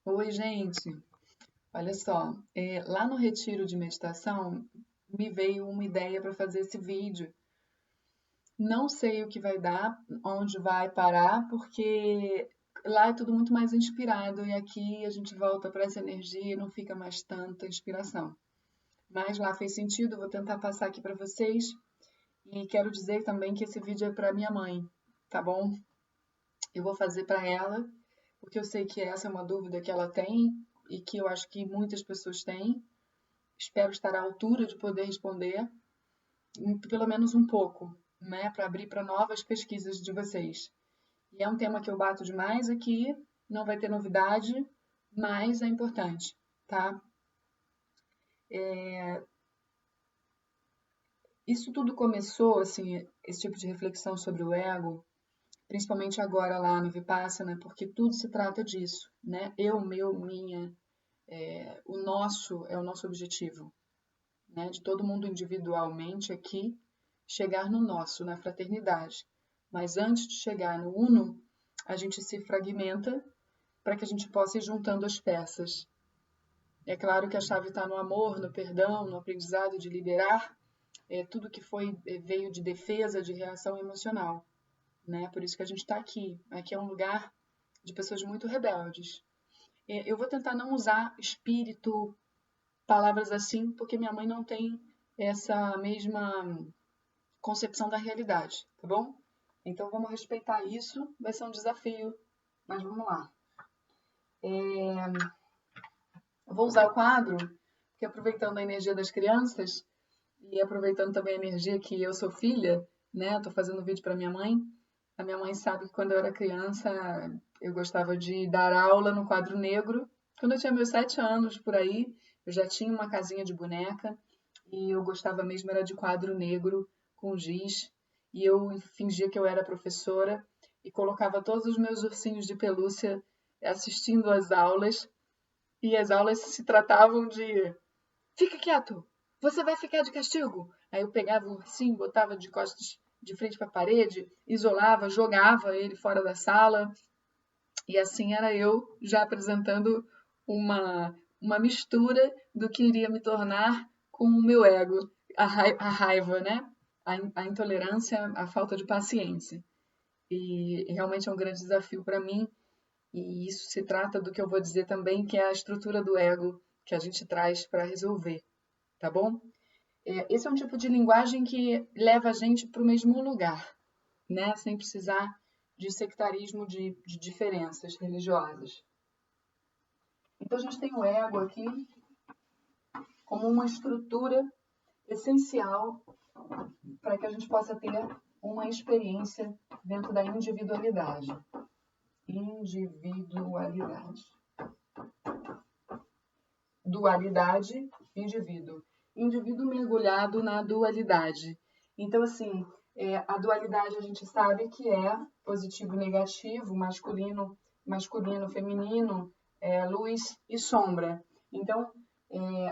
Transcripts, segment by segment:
Oi, gente. Olha só, lá no retiro de meditação me veio uma ideia para fazer esse vídeo. Não sei o que vai dar, onde vai parar, porque lá é tudo muito mais inspirado e aqui a gente volta para essa energia e não fica mais tanta inspiração. Mas lá fez sentido, vou tentar passar aqui para vocês e quero dizer também que esse vídeo é para minha mãe, tá bom? Eu vou fazer para ela, porque eu sei que essa é uma dúvida que ela tem e que eu acho que muitas pessoas têm. Espero estar à altura de poder responder, pelo menos um pouco, né, para abrir para novas pesquisas de vocês. E é um tema que eu bato demais aqui, não vai ter novidade, mas é importante, tá? Isso tudo começou, assim, esse tipo de reflexão sobre o ego, principalmente agora lá no Vipassana, porque tudo se trata disso, né? Eu, meu, minha, o nosso é o nosso objetivo, né? De todo mundo individualmente aqui, chegar no nosso, na fraternidade. Mas antes de chegar no uno, a gente se fragmenta para que a gente possa ir juntando as peças. É claro que a chave está no amor, no perdão, no aprendizado de liberar tudo que veio de defesa, de reação emocional, né? Por isso que a gente está aqui. Aqui é um lugar de pessoas muito rebeldes. Eu vou tentar não usar espírito, palavras assim, porque minha mãe não tem essa mesma concepção da realidade, tá bom? Então vamos respeitar isso, vai ser um desafio, mas vamos lá. Eu vou usar o quadro, que aproveitando a energia das crianças e aproveitando também a energia que eu sou filha, né? Tô fazendo vídeo para minha mãe. A minha mãe sabe que quando eu era criança eu gostava de dar aula no quadro negro. Quando eu tinha meus 7 anos por aí, eu já tinha uma casinha de boneca e eu gostava mesmo era de quadro negro com giz. E eu fingia que eu era professora e colocava todos os meus ursinhos de pelúcia assistindo às aulas. E as aulas se tratavam de fica quieto, você vai ficar de castigo. Aí eu pegava o ursinho, botava de costas de frente para a parede, isolava, jogava ele fora da sala. E assim era eu já apresentando uma mistura do que iria me tornar com o meu ego, a raiva, né? A intolerância, a falta de paciência. E realmente é um grande desafio para mim. E isso se trata do que eu vou dizer também, que é a estrutura do ego que a gente traz para resolver, tá bom? Esse é um tipo de linguagem que leva a gente para o mesmo lugar, né? Sem precisar de sectarismo de diferenças religiosas. Então a gente tem o ego aqui como uma estrutura essencial para que a gente possa ter uma experiência dentro da individualidade. Individualidade. Dualidade, indivíduo. Indivíduo mergulhado na dualidade. Então, assim, a dualidade a gente sabe que é positivo e negativo, masculino, feminino, luz e sombra. Então,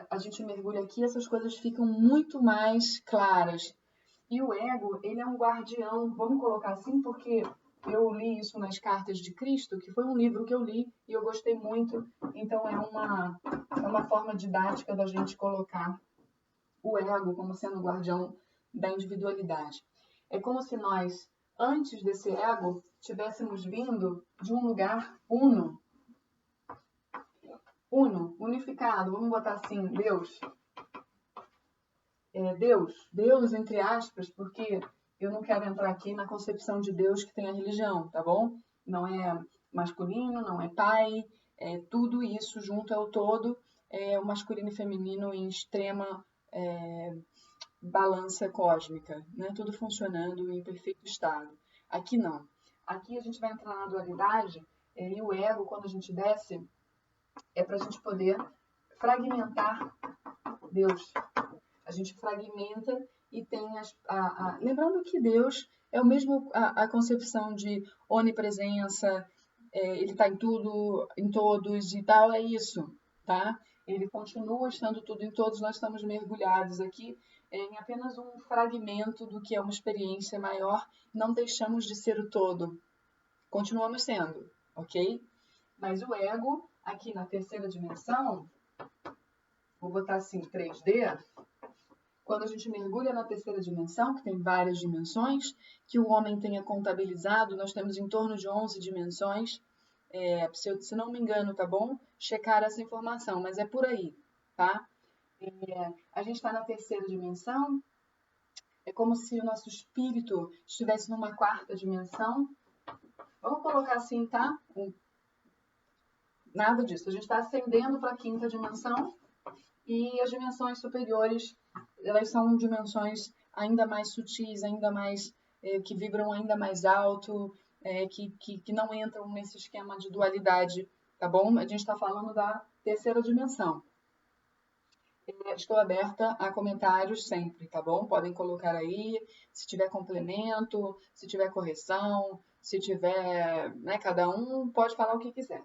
a gente mergulha aqui, essas coisas ficam muito mais claras. E o ego, ele é um guardião, vamos colocar assim, porque eu li isso nas Cartas de Cristo, que foi um livro que eu li e eu gostei muito. Então é uma forma didática da gente colocar o ego como sendo o guardião da individualidade. É como se nós, antes desse ego, tivéssemos vindo de um lugar uno, unificado, vamos botar assim, Deus. Deus entre aspas, porque eu não quero entrar aqui na concepção de Deus que tem a religião, tá bom? Não é masculino, não é pai, tudo isso junto é o todo, o masculino e feminino em extrema balança cósmica, né? Tudo funcionando em perfeito estado. Aqui não. Aqui a gente vai entrar na dualidade e o ego, quando a gente desce, é para a gente poder fragmentar Deus. A gente fragmenta e tem lembrando que Deus é o mesmo a concepção de onipresença, ele está em tudo, em todos e tal, é isso, tá? Ele continua estando tudo em todos, nós estamos mergulhados aqui em apenas um fragmento do que é uma experiência maior, não deixamos de ser o todo, continuamos sendo, ok? Mas o ego, aqui na terceira dimensão, vou botar assim, 3D, quando a gente mergulha na terceira dimensão, que tem várias dimensões, que o homem tenha contabilizado, nós temos em torno de 11 dimensões, se não me engano, tá bom? Checar essa informação, mas é por aí, tá? A gente está na terceira dimensão, é como se o nosso espírito estivesse numa quarta dimensão. Vamos colocar assim, tá? Nada disso. A gente está ascendendo para a quinta dimensão e as dimensões superiores, elas são dimensões ainda mais sutis, ainda mais que vibram ainda mais alto, que não entram nesse esquema de dualidade, tá bom? A gente está falando da terceira dimensão. Estou aberta a comentários sempre, tá bom? Podem colocar aí, se tiver complemento, se tiver correção, se tiver, né, cada um pode falar o que quiser.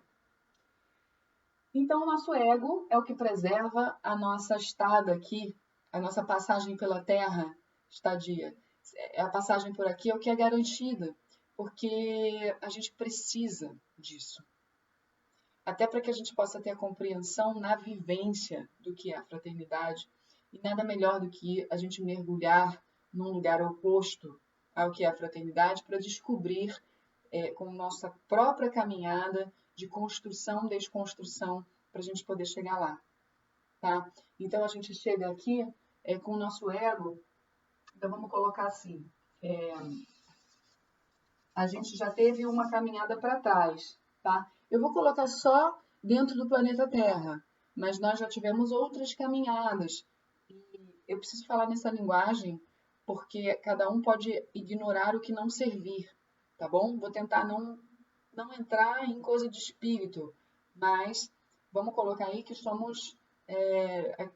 Então, o nosso ego é o que preserva a nossa estada aqui, a nossa passagem pela Terra, estadia. A passagem por aqui é o que é garantida, porque a gente precisa disso. Até para que a gente possa ter a compreensão na vivência do que é a fraternidade. E nada melhor do que a gente mergulhar num lugar oposto ao que é a fraternidade para descobrir, com nossa própria caminhada de construção, desconstrução, para a gente poder chegar lá. Tá? Então, a gente chega aqui com o nosso ego. Então, vamos colocar assim. A gente já teve uma caminhada para trás, tá? Eu vou colocar só dentro do planeta Terra, mas nós já tivemos outras caminhadas. E eu preciso falar nessa linguagem porque cada um pode ignorar o que não servir, tá bom? Vou tentar não entrar em coisa de espírito, mas vamos colocar aí que somos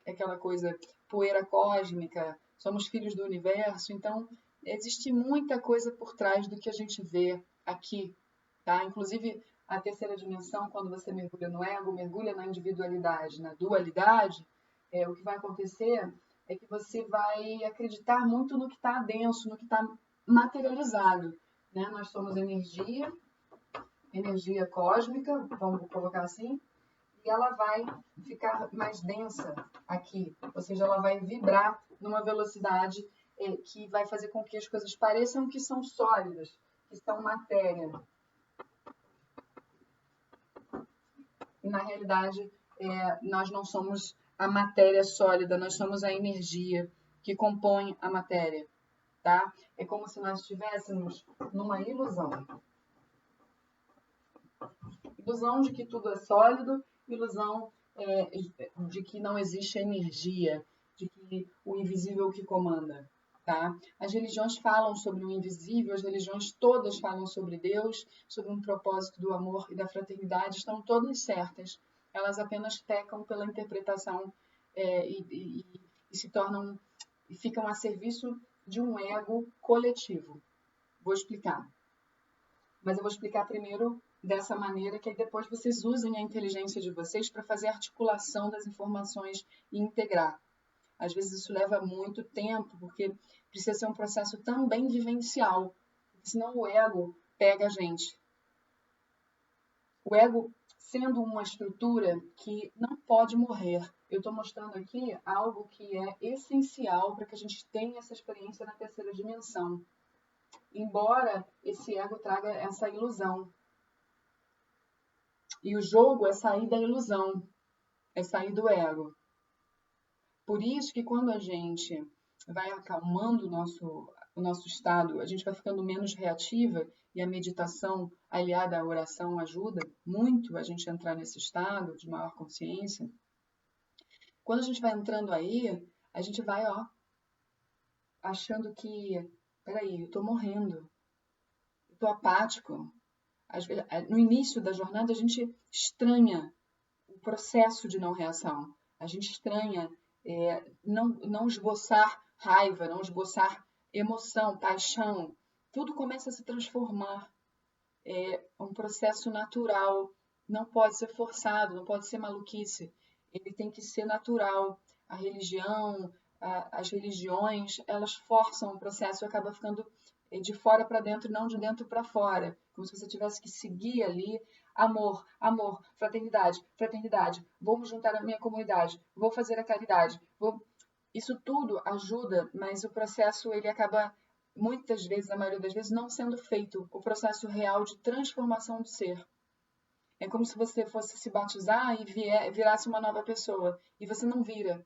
aquela coisa poeira cósmica, somos filhos do universo, então existe muita coisa por trás do que a gente vê aqui, tá? Inclusive, a terceira dimensão, quando você mergulha no ego, mergulha na individualidade, na dualidade, o que vai acontecer é que você vai acreditar muito no que está denso, no que está materializado, né? Nós somos energia cósmica, vamos colocar assim, e ela vai ficar mais densa aqui, ou seja, ela vai vibrar numa velocidade que vai fazer com que as coisas pareçam que são sólidas, que são matéria. E na realidade, nós não somos a matéria sólida, nós somos a energia que compõe a matéria, tá? É como se nós estivéssemos numa ilusão. Ilusão de que tudo é sólido, ilusão de que não existe energia, de que o invisível que comanda, tá? As religiões falam sobre o invisível, as religiões todas falam sobre Deus, sobre um propósito do amor e da fraternidade, estão todas certas. Elas apenas pecam pela interpretação e se tornam e ficam a serviço de um ego coletivo. Vou explicar. Mas eu vou explicar primeiro dessa maneira, que aí depois vocês usem a inteligência de vocês para fazer a articulação das informações e integrar. Às vezes isso leva muito tempo, porque precisa ser um processo também vivencial, senão o ego pega a gente. O ego sendo uma estrutura que não pode morrer. Eu estou mostrando aqui algo que é essencial para que a gente tenha essa experiência na terceira dimensão. Embora esse ego traga essa ilusão. E o jogo é sair da ilusão, é sair do ego. Por isso que quando a gente vai acalmando o nosso estado, a gente vai ficando menos reativa e a meditação aliada à oração ajuda muito a gente entrar nesse estado de maior consciência. Quando a gente vai entrando aí, a gente vai, achando que, peraí, eu tô morrendo, eu tô apático. No início da jornada, a gente estranha o processo de não reação. A gente estranha não esboçar raiva, não esboçar emoção, paixão. Tudo começa a se transformar. É um processo natural. Não pode ser forçado, não pode ser maluquice. Ele tem que ser natural. A religião, as religiões, elas forçam o processo e acaba ficando de fora para dentro e não de dentro para fora. Como se você tivesse que seguir ali amor, amor, fraternidade, fraternidade. Vou me juntar à minha comunidade, vou fazer a caridade. Isso tudo ajuda, mas o processo ele acaba, muitas vezes, na maioria das vezes, não sendo feito o processo real de transformação do ser. É como se você fosse se batizar e virasse uma nova pessoa. E você não vira.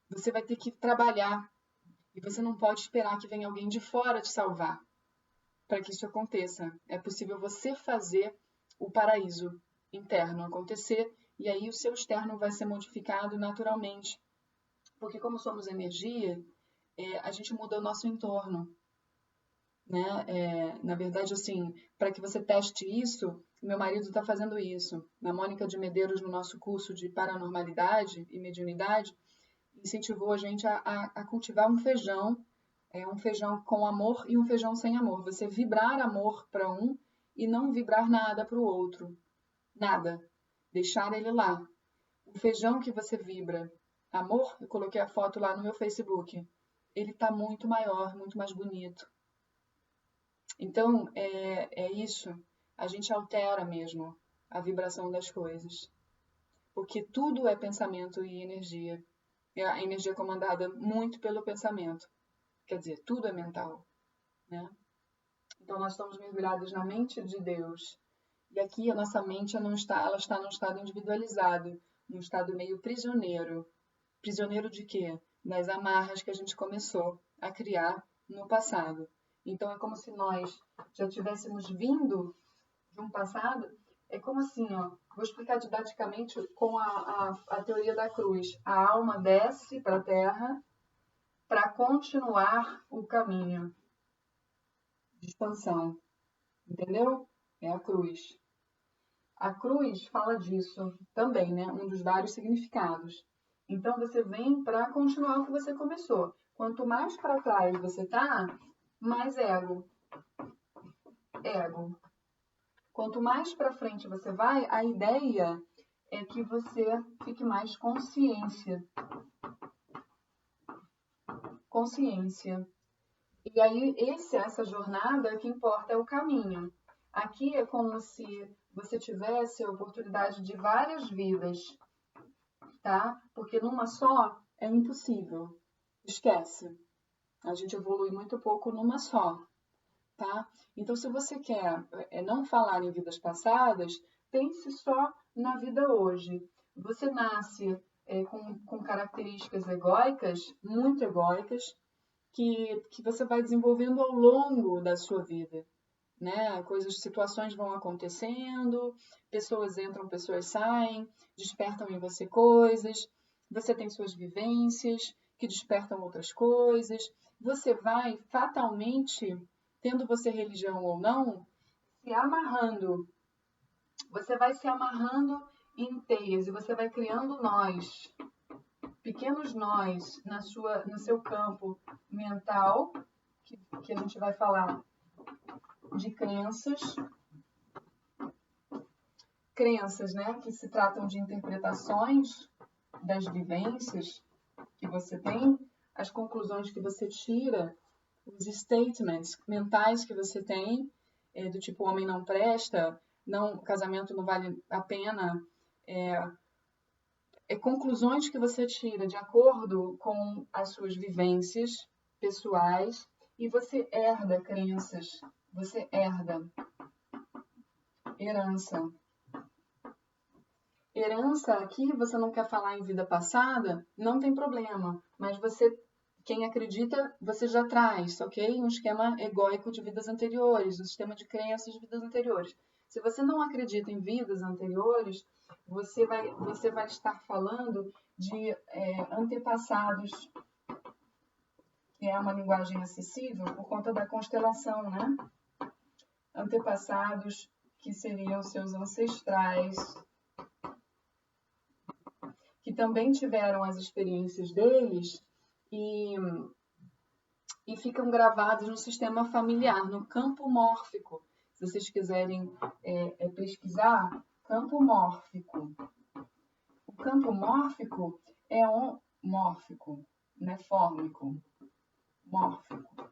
Você vai ter que trabalhar. E você não pode esperar que venha alguém de fora te salvar para que isso aconteça. É possível você fazer o paraíso interno acontecer e aí o seu externo vai ser modificado naturalmente. Porque como somos energia, a gente muda o nosso entorno. Né? Na verdade, assim, para que você teste isso, meu marido está fazendo isso. Na Mônica de Medeiros, no nosso curso de paranormalidade e mediunidade, incentivou a gente a cultivar um feijão com amor e um feijão sem amor. Você vibrar amor para um e não vibrar nada para o outro. Nada. Deixar ele lá. O feijão que você vibra amor, eu coloquei a foto lá no meu Facebook. Ele está muito maior, muito mais bonito. Então, é isso. A gente altera mesmo a vibração das coisas. Porque tudo é pensamento e energia. A energia é comandada muito pelo pensamento. Quer dizer, tudo é mental, né? Então, nós estamos mergulhados na mente de Deus. E aqui a nossa mente ela está num estado individualizado, num estado meio prisioneiro. Prisioneiro de quê? Das amarras que a gente começou a criar no passado. Então, é como se nós já tivéssemos vindo de um passado. É como assim, ó. Vou explicar didaticamente com a teoria da cruz. A alma desce para a Terra para continuar o caminho de expansão. Entendeu? É a cruz. A cruz fala disso também, né? Um dos vários significados. Então, você vem para continuar o que você começou. Quanto mais para trás você tá, mais ego. Ego. Quanto mais para frente você vai, a ideia é que você fique mais consciência. Consciência. E aí, essa jornada, o que importa é o caminho. Aqui é como se você tivesse a oportunidade de várias vidas, tá? Porque numa só é impossível. Esquece. A gente evolui muito pouco numa só, tá? Então, se você quer não falar em vidas passadas, pense só na vida hoje. Você nasce com características egóicas, muito egóicas, que você vai desenvolvendo ao longo da sua vida, né? Situações vão acontecendo, pessoas entram, pessoas saem, despertam em você coisas, você tem suas vivências que despertam outras coisas, você vai fatalmente, tendo você religião ou não, se amarrando, você vai se amarrando em teias e você vai criando nós, pequenos nós no seu campo mental, que a gente vai falar de crenças, né, que se tratam de interpretações das vivências que você tem, as conclusões que você tira, os statements mentais que você tem, do tipo homem não presta, não, casamento não vale a pena, conclusões que você tira de acordo com as suas vivências pessoais e você herda crenças, você herda herança. Herança aqui, você não quer falar em vida passada, não tem problema, mas você, quem acredita, você já traz, ok? Um esquema egóico de vidas anteriores, um sistema de crenças de vidas anteriores. Se você não acredita em vidas anteriores, você vai estar falando de antepassados, que é uma linguagem acessível por conta da constelação, né? Antepassados que seriam seus ancestrais, que também tiveram as experiências deles e ficam gravados no sistema familiar, no campo mórfico. Se vocês quiserem pesquisar, campo mórfico. O campo mórfico é mórfico, né? Fórmico. Mórfico.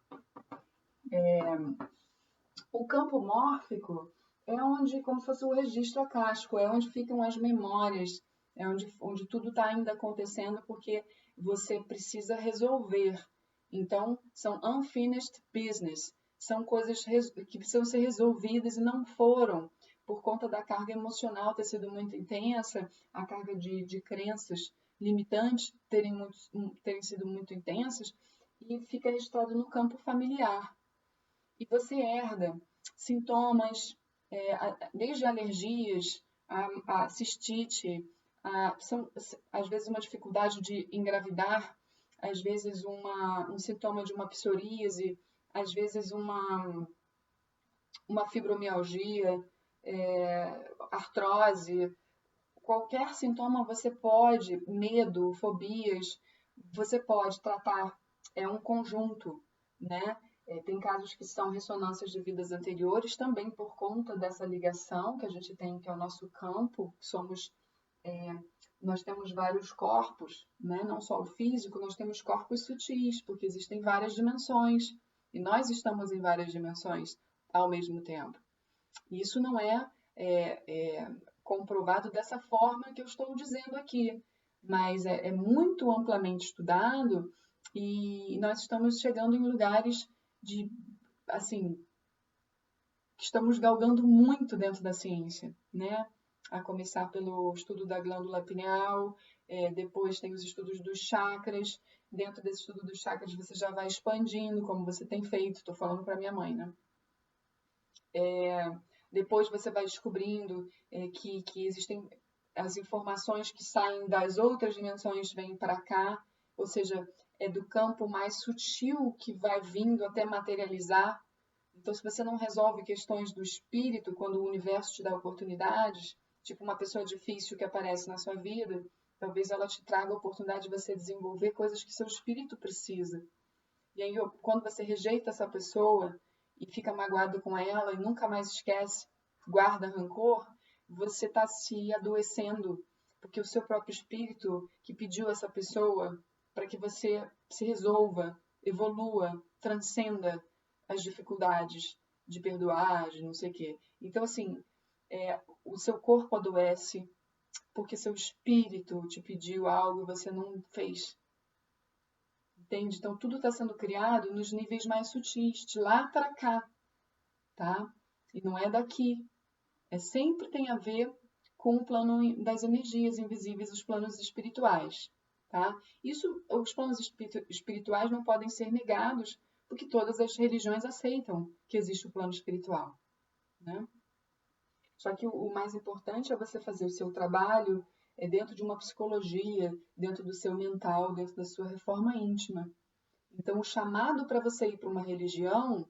O campo mórfico é onde, como se fosse o registro acástico, é onde ficam as memórias, é onde tudo está ainda acontecendo, porque você precisa resolver. Então, são unfinished business, são coisas que precisam ser resolvidas e não foram, por conta da carga emocional ter sido muito intensa, a carga de crenças limitantes terem sido muito intensas, e fica registrado no campo familiar. E você herda sintomas, desde alergias, a cistite, às vezes uma dificuldade de engravidar, às vezes um sintoma de uma psoríase, às vezes uma fibromialgia, artrose. Qualquer sintoma você pode, medo, fobias, você pode tratar. É um conjunto, né? Tem casos que são ressonâncias de vidas anteriores, também por conta dessa ligação que a gente tem, que é o nosso campo. Nós temos vários corpos, né? Não só o físico, nós temos corpos sutis, porque existem várias dimensões, e nós estamos em várias dimensões ao mesmo tempo. E isso não é comprovado dessa forma que eu estou dizendo aqui, mas é muito amplamente estudado, e nós estamos chegando em lugares assim, que estamos galgando muito dentro da ciência, né? A começar pelo estudo da glândula pineal, depois tem os estudos dos chakras. Dentro desse estudo dos chakras você já vai expandindo, como você tem feito. Estou falando para minha mãe, né? Depois você vai descobrindo que existem as informações que saem das outras dimensões, vêm para cá, ou seja, é do campo mais sutil que vai vindo até materializar. Então, se você não resolve questões do espírito, quando o universo te dá oportunidades, tipo uma pessoa difícil que aparece na sua vida, talvez ela te traga a oportunidade de você desenvolver coisas que seu espírito precisa. E aí, quando você rejeita essa pessoa e fica magoado com ela e nunca mais esquece, guarda rancor, você está se adoecendo, porque o seu próprio espírito que pediu essa pessoa para que você se resolva, evolua, transcenda as dificuldades de perdoar, de não sei o quê. Então, assim, o seu corpo adoece porque seu espírito te pediu algo e você não fez. Entende? Então, tudo está sendo criado nos níveis mais sutis, de lá para cá, tá? E não é daqui. Sempre tem a ver com o plano das energias invisíveis, os planos espirituais, tá? Os planos espirituais não podem ser negados, porque todas as religiões aceitam que existe o plano espiritual, né? Só que o mais importante é você fazer o seu trabalho dentro de uma psicologia, dentro do seu mental, dentro da sua reforma íntima. Então, o chamado para você ir para uma religião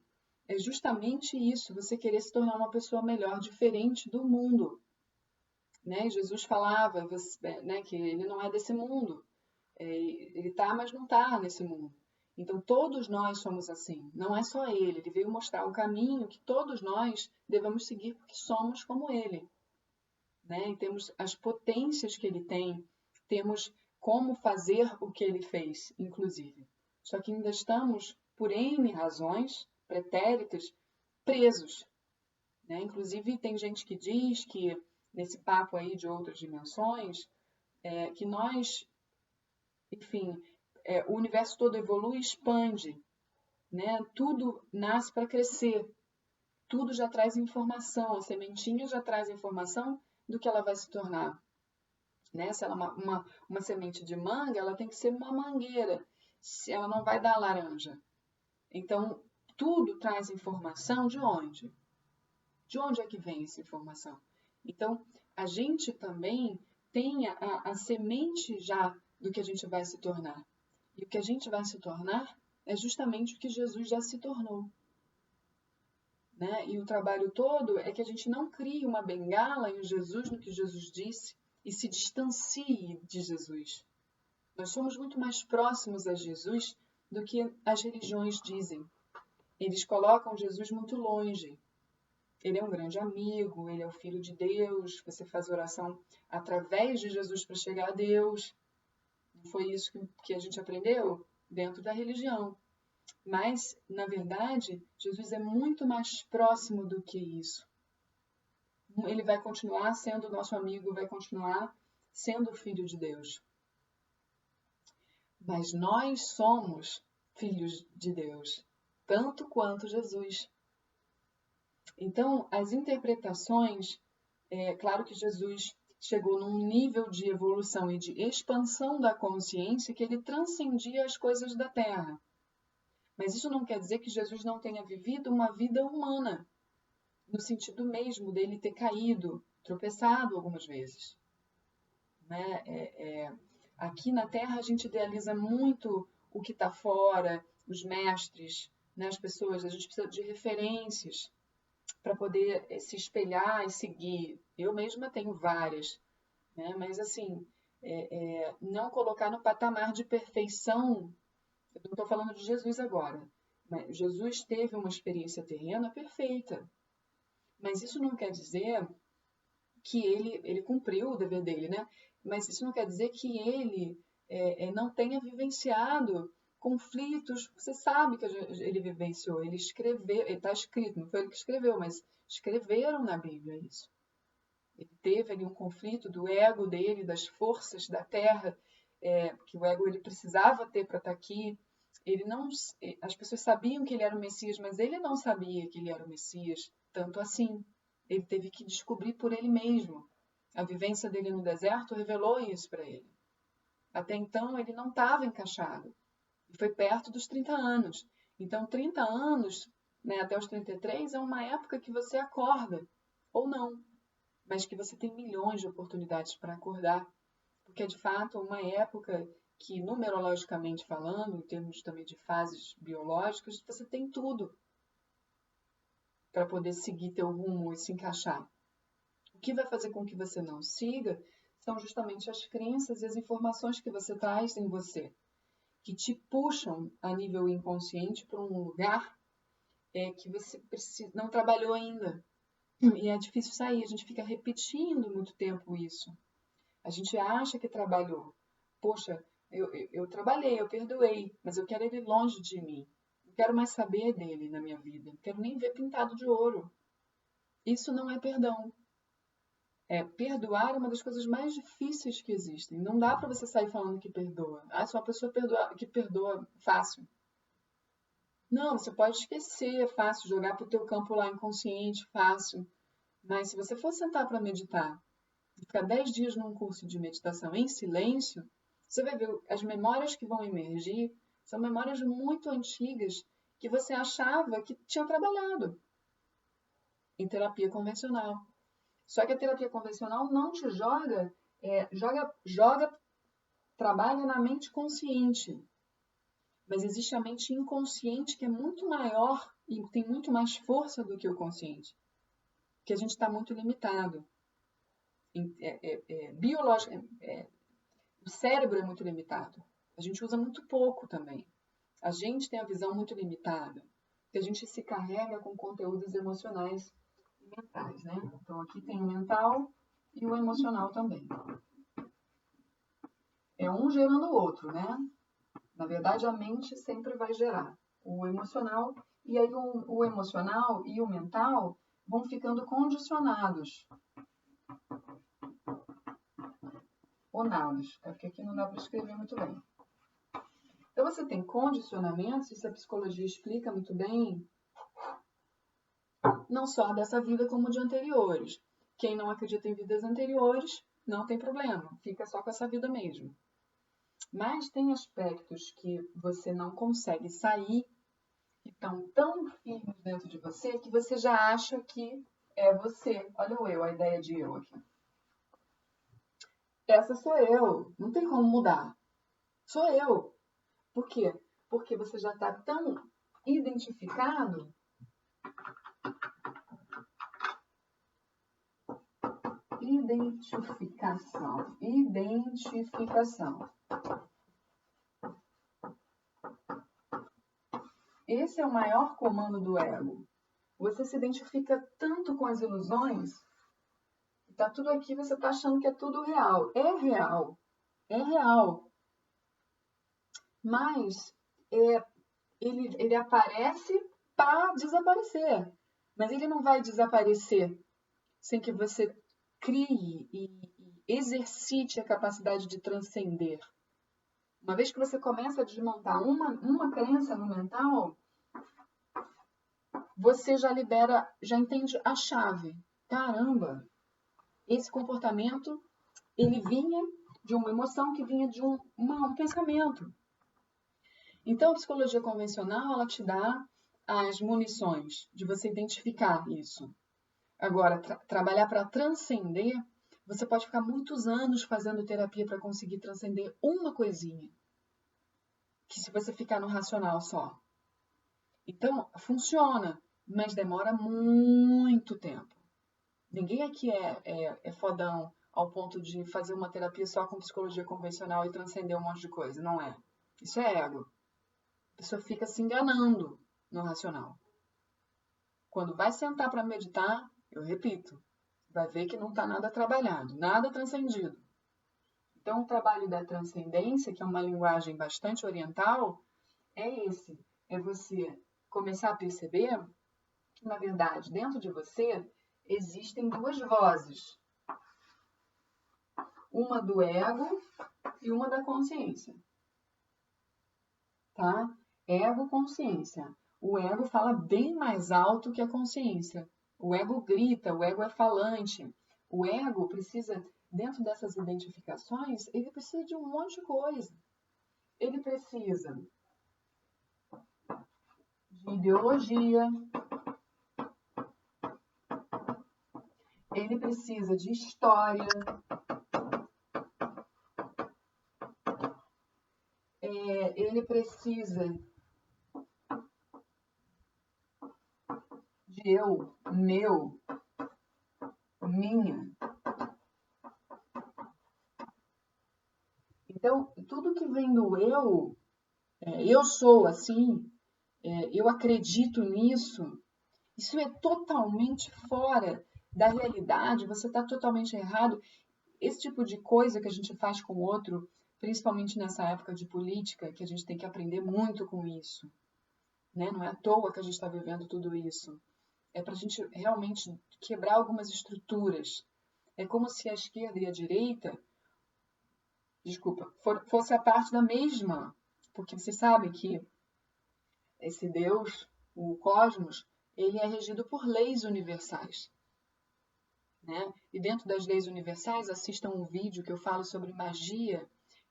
é justamente isso, você querer se tornar uma pessoa melhor, diferente do mundo. Né? Jesus falava, né, que ele não é desse mundo. Ele está, mas não está nesse mundo. Então, todos nós somos assim. Não é só ele. Ele veio mostrar o caminho que todos nós devemos seguir porque somos como ele. Né? E temos as potências que ele tem. Temos como fazer o que ele fez, inclusive. Só que ainda estamos, por N razões pretéritas, presos. Né? Inclusive, tem gente que diz que, nesse papo aí de outras dimensões, que nós, enfim, o universo todo evolui e expande. Né? Tudo nasce para crescer. Tudo já traz informação. A sementinha já traz informação do que ela vai se tornar. Né? Se ela é uma semente de manga, ela tem que ser uma mangueira. Ela não vai dar laranja. Então, tudo traz informação de onde? De onde é que vem essa informação? Então, a gente também tem a semente já do que a gente vai se tornar. E o que a gente vai se tornar é justamente o que Jesus já se tornou. Né? E o trabalho todo é que a gente não crie uma bengala em Jesus, no que Jesus disse, e se distancie de Jesus. Nós somos muito mais próximos a Jesus do que as religiões dizem. Eles colocam Jesus muito longe. Ele é um grande amigo, ele é o Filho de Deus, você faz oração através de Jesus para chegar a Deus. Não foi isso que a gente aprendeu dentro da religião. Mas, na verdade, Jesus é muito mais próximo do que isso. ele vai continuar sendo nosso amigo, vai continuar sendo filho de Deus. Mas nós somos filhos de Deus, tanto quanto Jesus. Então, as interpretações, claro que Jesus chegou num nível de evolução e de expansão da consciência que ele transcendia as coisas da terra. Mas isso não quer dizer que Jesus não tenha vivido uma vida humana, no sentido mesmo dele ter caído, tropeçado algumas vezes. Né? Aqui na Terra a gente idealiza muito o que está fora, os mestres, né? As pessoas, a gente precisa de referências para poder se espelhar e seguir. Eu mesma tenho várias, né? Mas assim, não colocar no patamar de perfeição. Eu não estou falando de Jesus agora, mas Jesus teve uma experiência terrena perfeita. Mas isso não quer dizer que ele cumpriu o dever dele, né? Mas isso não quer dizer que ele não tenha vivenciado conflitos. Você sabe que ele vivenciou, ele escreveu, está escrito, não foi ele que escreveu, mas escreveram na Bíblia isso. Ele teve ali um conflito do ego dele, das forças da terra, que o ego ele precisava ter para estar aqui. As pessoas sabiam que ele era o Messias, mas ele não sabia que ele era o Messias, tanto assim. Ele teve que descobrir por ele mesmo. A vivência dele no deserto revelou isso para ele. Até então, ele não estava encaixado. E foi perto dos 30 anos. Então, 30 anos, né, até os 33, é uma época que você acorda, ou não, mas que você tem milhões de oportunidades para acordar. Porque é, de fato, uma época que, numerologicamente falando, em termos também de fases biológicas, você tem tudo para poder seguir teu rumo e se encaixar. O que vai fazer com que você não siga são justamente as crenças e as informações que você traz em você, que te puxam a nível inconsciente para um lugar que você não trabalhou ainda. E é difícil sair, a gente fica repetindo muito tempo isso. A gente acha que trabalhou. Poxa, eu trabalhei, eu perdoei, mas eu quero ele longe de mim. Não quero mais saber dele na minha vida. Não quero nem ver pintado de ouro. Isso não é perdão. Perdoar é uma das coisas mais difíceis que existem. Não dá para você sair falando que perdoa. Sou uma pessoa que perdoa fácil. Não, você pode esquecer, é fácil. Jogar para o teu campo lá inconsciente, fácil. Mas se você for sentar para meditar, ficar 10 dias num curso de meditação em silêncio, você vai ver as memórias que vão emergir, são memórias muito antigas que você achava que tinha trabalhado em terapia convencional. Só que a terapia convencional não te trabalha na mente consciente. Mas existe a mente inconsciente que é muito maior e tem muito mais força do que o consciente. Que a gente está muito limitado. O cérebro é muito limitado. A gente usa muito pouco também. A gente tem a visão muito limitada. Porque a gente se carrega com conteúdos emocionais e mentais, né? Então aqui tem o mental e o emocional também. É um gerando o outro, né? Na verdade, a mente sempre vai gerar o emocional. E aí o emocional e o mental vão ficando condicionados. Onados. É porque aqui não dá para escrever muito bem. Então, você tem condicionamentos, isso a psicologia explica muito bem, não só dessa vida como de anteriores. Quem não acredita em vidas anteriores, não tem problema, fica só com essa vida mesmo. Mas tem aspectos que você não consegue sair, que estão tão firmes dentro de você, que você já acha que é você. Olha o eu, a ideia de eu aqui. Essa sou eu, não tem como mudar. Sou eu. Por quê? Porque você já está tão identificado. Identificação. Esse é o maior comando do ego. Você se identifica tanto com as ilusões, tá tudo aqui, você tá achando que é tudo real. É real. É real. Mas ele aparece para desaparecer. Mas ele não vai desaparecer sem que você crie e exercite a capacidade de transcender. Uma vez que você começa a desmontar uma crença no mental, você já libera, já entende a chave. Caramba, esse comportamento, ele vinha de uma emoção que vinha de um pensamento. Então, a psicologia convencional, ela te dá as munições de você identificar isso. Agora, trabalhar para transcender, você pode ficar muitos anos fazendo terapia para conseguir transcender uma coisinha. Que se você ficar no racional só. Então, funciona, mas demora muito tempo. Ninguém aqui é fodão ao ponto de fazer uma terapia só com psicologia convencional e transcender um monte de coisa. Não é. Isso é ego. A pessoa fica se enganando no racional. Quando vai sentar para meditar, eu repito, vai ver que não está nada trabalhado, nada transcendido. Então, o trabalho da transcendência, que é uma linguagem bastante oriental, é esse. É você começar a perceber que, na verdade, dentro de você, existem duas vozes. Uma do ego e uma da consciência. Tá? Ego, consciência. O ego fala bem mais alto que a consciência. O ego grita, o ego é falante. O ego precisa, dentro dessas identificações, ele precisa de um monte de coisa. Ele precisa de ideologia. Ele precisa de história. Ele precisa de eu, meu, minha. Então, tudo que vem do eu sou assim, eu acredito nisso, isso é totalmente fora da realidade, você está totalmente errado. Esse tipo de coisa que a gente faz com o outro, principalmente nessa época de política, que a gente tem que aprender muito com isso. Né? Não é à toa que a gente está vivendo tudo isso. É para a gente realmente quebrar algumas estruturas. É como se a esquerda e a direita, fosse a parte da mesma. Porque você sabe que esse Deus, o cosmos, ele é regido por leis universais. Né? E dentro das leis universais, assistam um vídeo que eu falo sobre magia,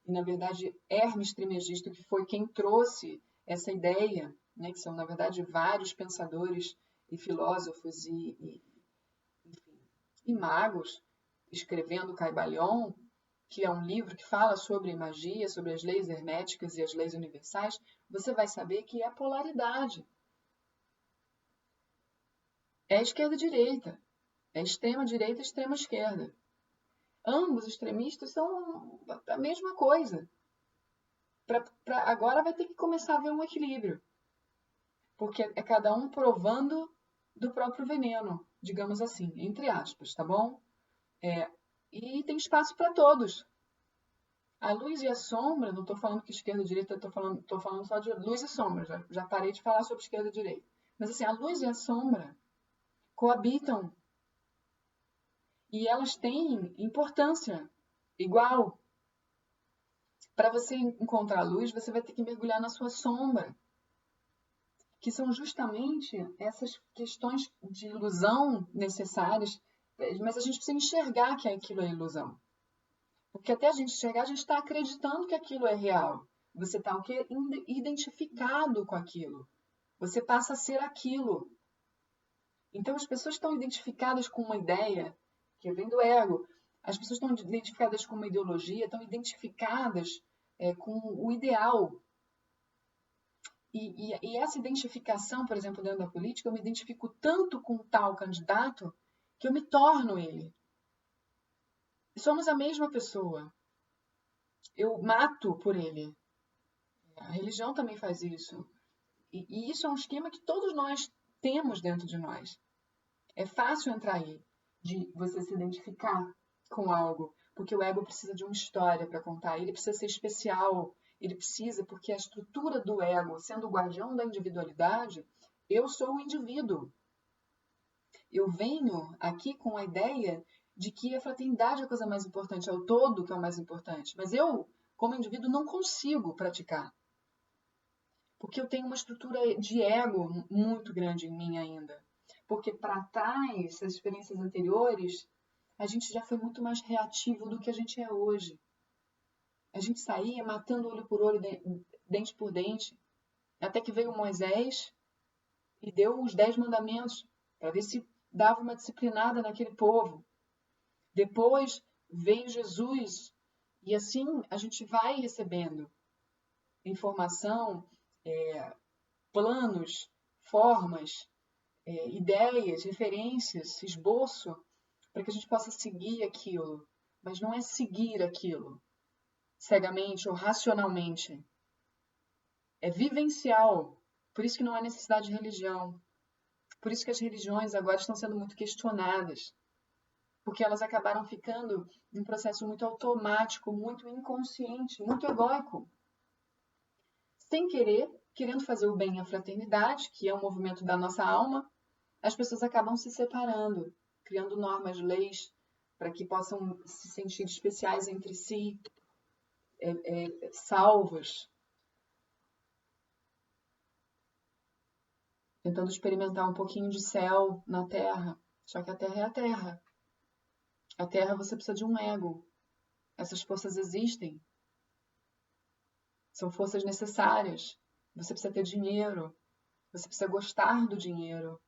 e na verdade Hermes Trismegisto, que foi quem trouxe essa ideia, né? Que são na verdade vários pensadores e filósofos e magos escrevendo Caibalion, que é um livro que fala sobre magia, sobre as leis herméticas e as leis universais, você vai saber que é polaridade. É esquerda-direita. É extrema-direita e extrema-esquerda. Ambos extremistas são a mesma coisa. Agora vai ter que começar a haver um equilíbrio. Porque é cada um provando do próprio veneno, digamos assim, entre aspas, tá bom? E tem espaço para todos. A luz e a sombra, não estou falando que esquerda e direita, estou falando só de luz e sombra, já parei de falar sobre esquerda e direita. Mas assim, a luz e a sombra coabitam. E elas têm importância igual. Para você encontrar a luz, você vai ter que mergulhar na sua sombra. Que são justamente essas questões de ilusão necessárias, mas a gente precisa enxergar que aquilo é ilusão. Porque até a gente enxergar, a gente está acreditando que aquilo é real. Você está o quê? Identificado com aquilo. Você passa a ser aquilo. Então, as pessoas estão identificadas com uma ideia, que vem do ego. As pessoas estão identificadas com uma ideologia, estão identificadas com o ideal. E essa identificação, por exemplo, dentro da política, eu me identifico tanto com tal candidato que eu me torno ele. Somos a mesma pessoa. Eu mato por ele. A religião também faz isso. E isso é um esquema que todos nós temos dentro de nós. É fácil entrar aí, de você se identificar com algo, porque o ego precisa de uma história para contar, ele precisa ser especial, ele precisa, porque a estrutura do ego, sendo o guardião da individualidade, eu sou o indivíduo. Eu venho aqui com a ideia de que a fraternidade é a coisa mais importante, é o todo que é o mais importante. Mas eu, como indivíduo, não consigo praticar. Porque eu tenho uma estrutura de ego muito grande em mim ainda. Porque para trás, essas experiências anteriores, a gente já foi muito mais reativo do que a gente é hoje. A gente saía matando olho por olho, dente por dente, até que veio Moisés e deu os 10 mandamentos para ver se dava uma disciplinada naquele povo. Depois veio Jesus e assim a gente vai recebendo informação, planos, formas, ideias, referências, esboço, para que a gente possa seguir aquilo. Mas não é seguir aquilo cegamente ou racionalmente. É vivencial. Por isso que não há necessidade de religião. Por isso que as religiões agora estão sendo muito questionadas. Porque elas acabaram ficando em um processo muito automático, muito inconsciente, muito egóico. Sem querer, querendo fazer o bem à fraternidade, que é um movimento da nossa alma, as pessoas acabam se separando, criando normas, leis, para que possam se sentir especiais entre si, salvas, tentando experimentar um pouquinho de céu na Terra. Só que a Terra é a Terra. A Terra você precisa de um ego. Essas forças existem. São forças necessárias. Você precisa ter dinheiro. Você precisa gostar do dinheiro.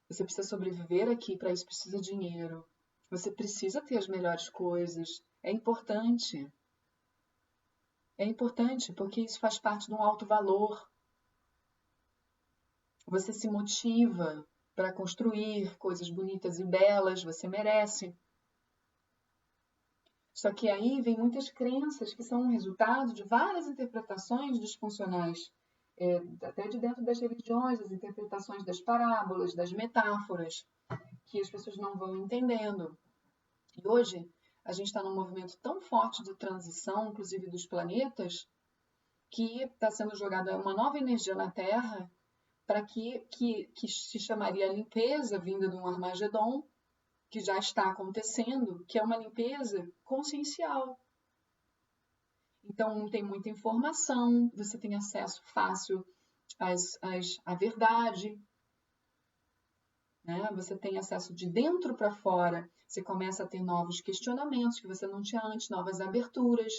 Você precisa sobreviver aqui, para isso precisa de dinheiro. Você precisa ter as melhores coisas. É importante. É importante porque isso faz parte de um alto valor. Você se motiva para construir coisas bonitas e belas, você merece. Só que aí vem muitas crenças que são um resultado de várias interpretações disfuncionais, até de dentro das religiões, as interpretações das parábolas, das metáforas, que as pessoas não vão entendendo. E hoje a gente está num movimento tão forte de transição, inclusive dos planetas, que está sendo jogada uma nova energia na Terra para que se chamaria limpeza vinda de um Armagedon, que já está acontecendo, que é uma limpeza consciencial. Então, não tem muita informação, você tem acesso fácil à verdade, né? Você tem acesso de dentro para fora, você começa a ter novos questionamentos que você não tinha antes, novas aberturas.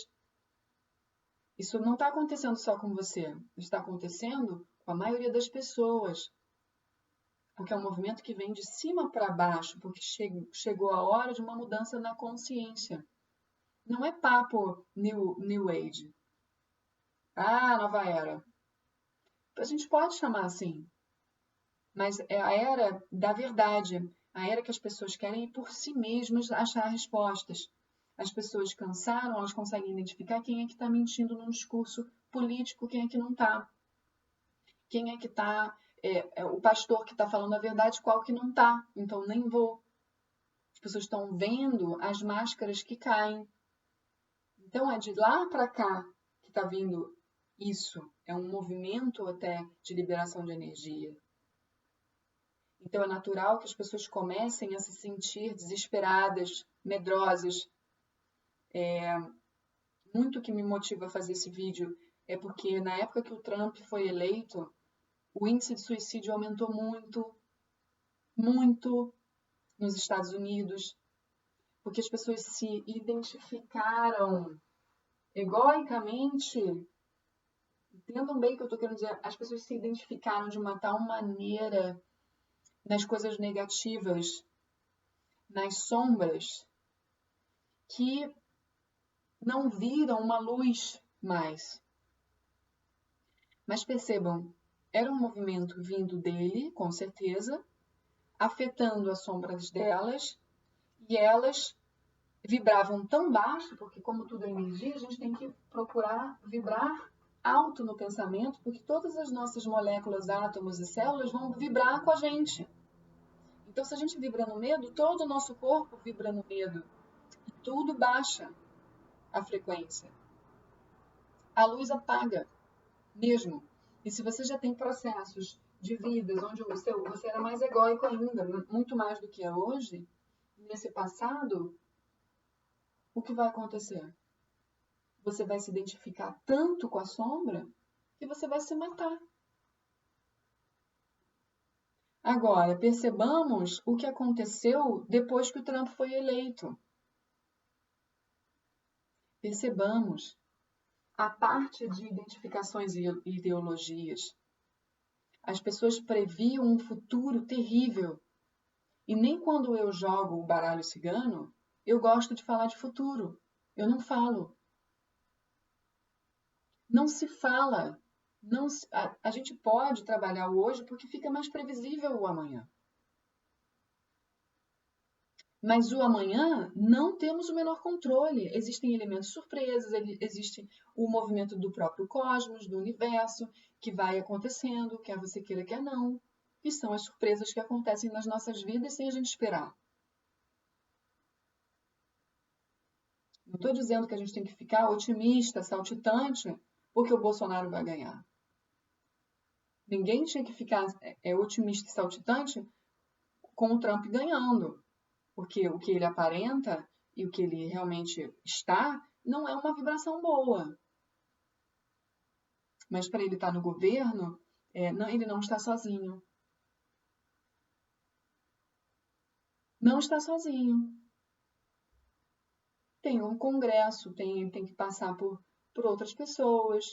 Isso não está acontecendo só com você, está acontecendo com a maioria das pessoas. Porque é um movimento que vem de cima para baixo, porque chegou a hora de uma mudança na consciência. Não é papo New Age. Nova era. A gente pode chamar assim, mas é a era da verdade, a era que as pessoas querem ir por si mesmas achar respostas. As pessoas cansaram, elas conseguem identificar quem é que está mentindo num discurso político, quem é que não está. Quem é que está, o pastor que está falando a verdade, qual que não está. Então, nem vou. As pessoas estão vendo as máscaras que caem. Então, é de lá para cá que está vindo isso. É um movimento até de liberação de energia. Então, é natural que as pessoas comecem a se sentir desesperadas, medrosas. Muito que me motiva a fazer esse vídeo é porque na época que o Trump foi eleito, o índice de suicídio aumentou muito, muito nos Estados Unidos, porque as pessoas se identificaram egoicamente. Entendam bem o que eu estou querendo dizer. As pessoas se identificaram de uma tal maneira nas coisas negativas, nas sombras, que não viram uma luz mais. Mas percebam, era um movimento vindo dele, com certeza, afetando as sombras delas, e elas vibravam tão baixo, porque como tudo é energia, a gente tem que procurar vibrar alto no pensamento, porque todas as nossas moléculas, átomos e células vão vibrar com a gente. Então, se a gente vibra no medo, todo o nosso corpo vibra no medo. E tudo baixa a frequência. A luz apaga, mesmo. E se você já tem processos de vidas, onde você era mais egóico ainda, muito mais do que é hoje, nesse passado, o que vai acontecer? Você vai se identificar tanto com a sombra que você vai se matar. Agora, percebamos o que aconteceu depois que o Trump foi eleito. Percebamos a parte de identificações e ideologias. As pessoas previam um futuro terrível. E nem quando eu jogo o baralho cigano, eu gosto de falar de futuro. Eu não falo. Não se fala. A gente pode trabalhar o hoje porque fica mais previsível o amanhã. Mas o amanhã não temos o menor controle. Existem elementos surpresas, existe o movimento do próprio cosmos, do universo, que vai acontecendo, quer você queira, quer não. E são as surpresas que acontecem nas nossas vidas sem a gente esperar. Não estou dizendo que a gente tem que ficar otimista, saltitante, porque o Bolsonaro vai ganhar. Ninguém tinha que ficar otimista e saltitante com o Trump ganhando. Porque o que ele aparenta e o que ele realmente está não é uma vibração boa. Mas para ele estar no governo, ele não está sozinho. Não está sozinho. Tem um congresso, tem que passar por outras pessoas.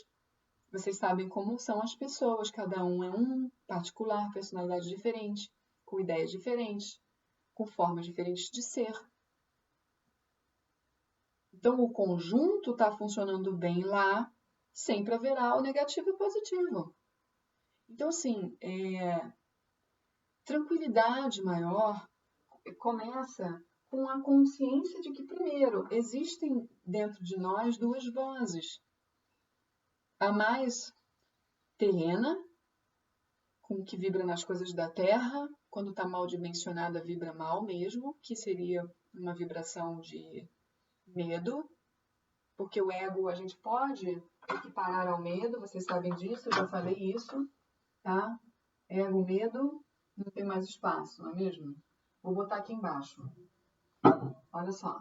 Vocês sabem como são as pessoas, cada um é um particular, personalidade diferente, com ideias diferentes, com formas diferentes de ser. Então, o conjunto está funcionando bem lá, sempre haverá o negativo e o positivo. Então, assim, tranquilidade maior começa com a consciência de que, primeiro, existem dentro de nós duas vozes. A mais terrena, com o que vibra nas coisas da terra, quando está mal dimensionada, vibra mal mesmo, que seria uma vibração de medo, porque o ego a gente pode equiparar ao medo, vocês sabem disso, eu já falei isso, tá? Ego, medo, não tem mais espaço, não é mesmo? Vou botar aqui embaixo. Olha só.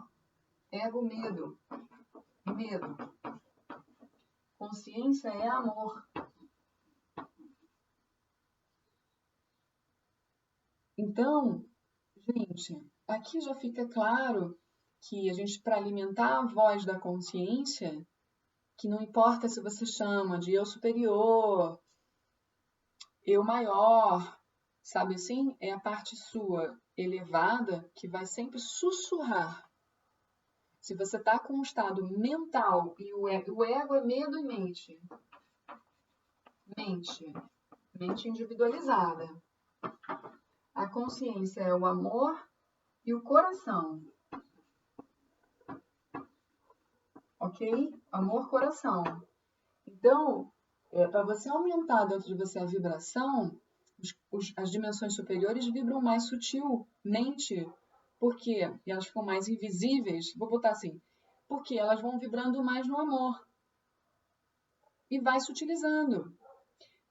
Ego, medo. Medo. Consciência é amor. Então, gente, aqui já fica claro que a gente, para alimentar a voz da consciência, que não importa se você chama de eu superior, eu maior, sabe assim? É a parte sua elevada que vai sempre sussurrar. Se você está com um estado mental e o ego é medo e mente. Mente individualizada. A consciência é o amor e o coração. Ok? Amor, coração. Então, para você aumentar dentro de você a vibração, as dimensões superiores vibram mais sutilmente. Por quê? E elas ficam mais invisíveis. Vou botar assim. Porque elas vão vibrando mais no amor. E vai se utilizando.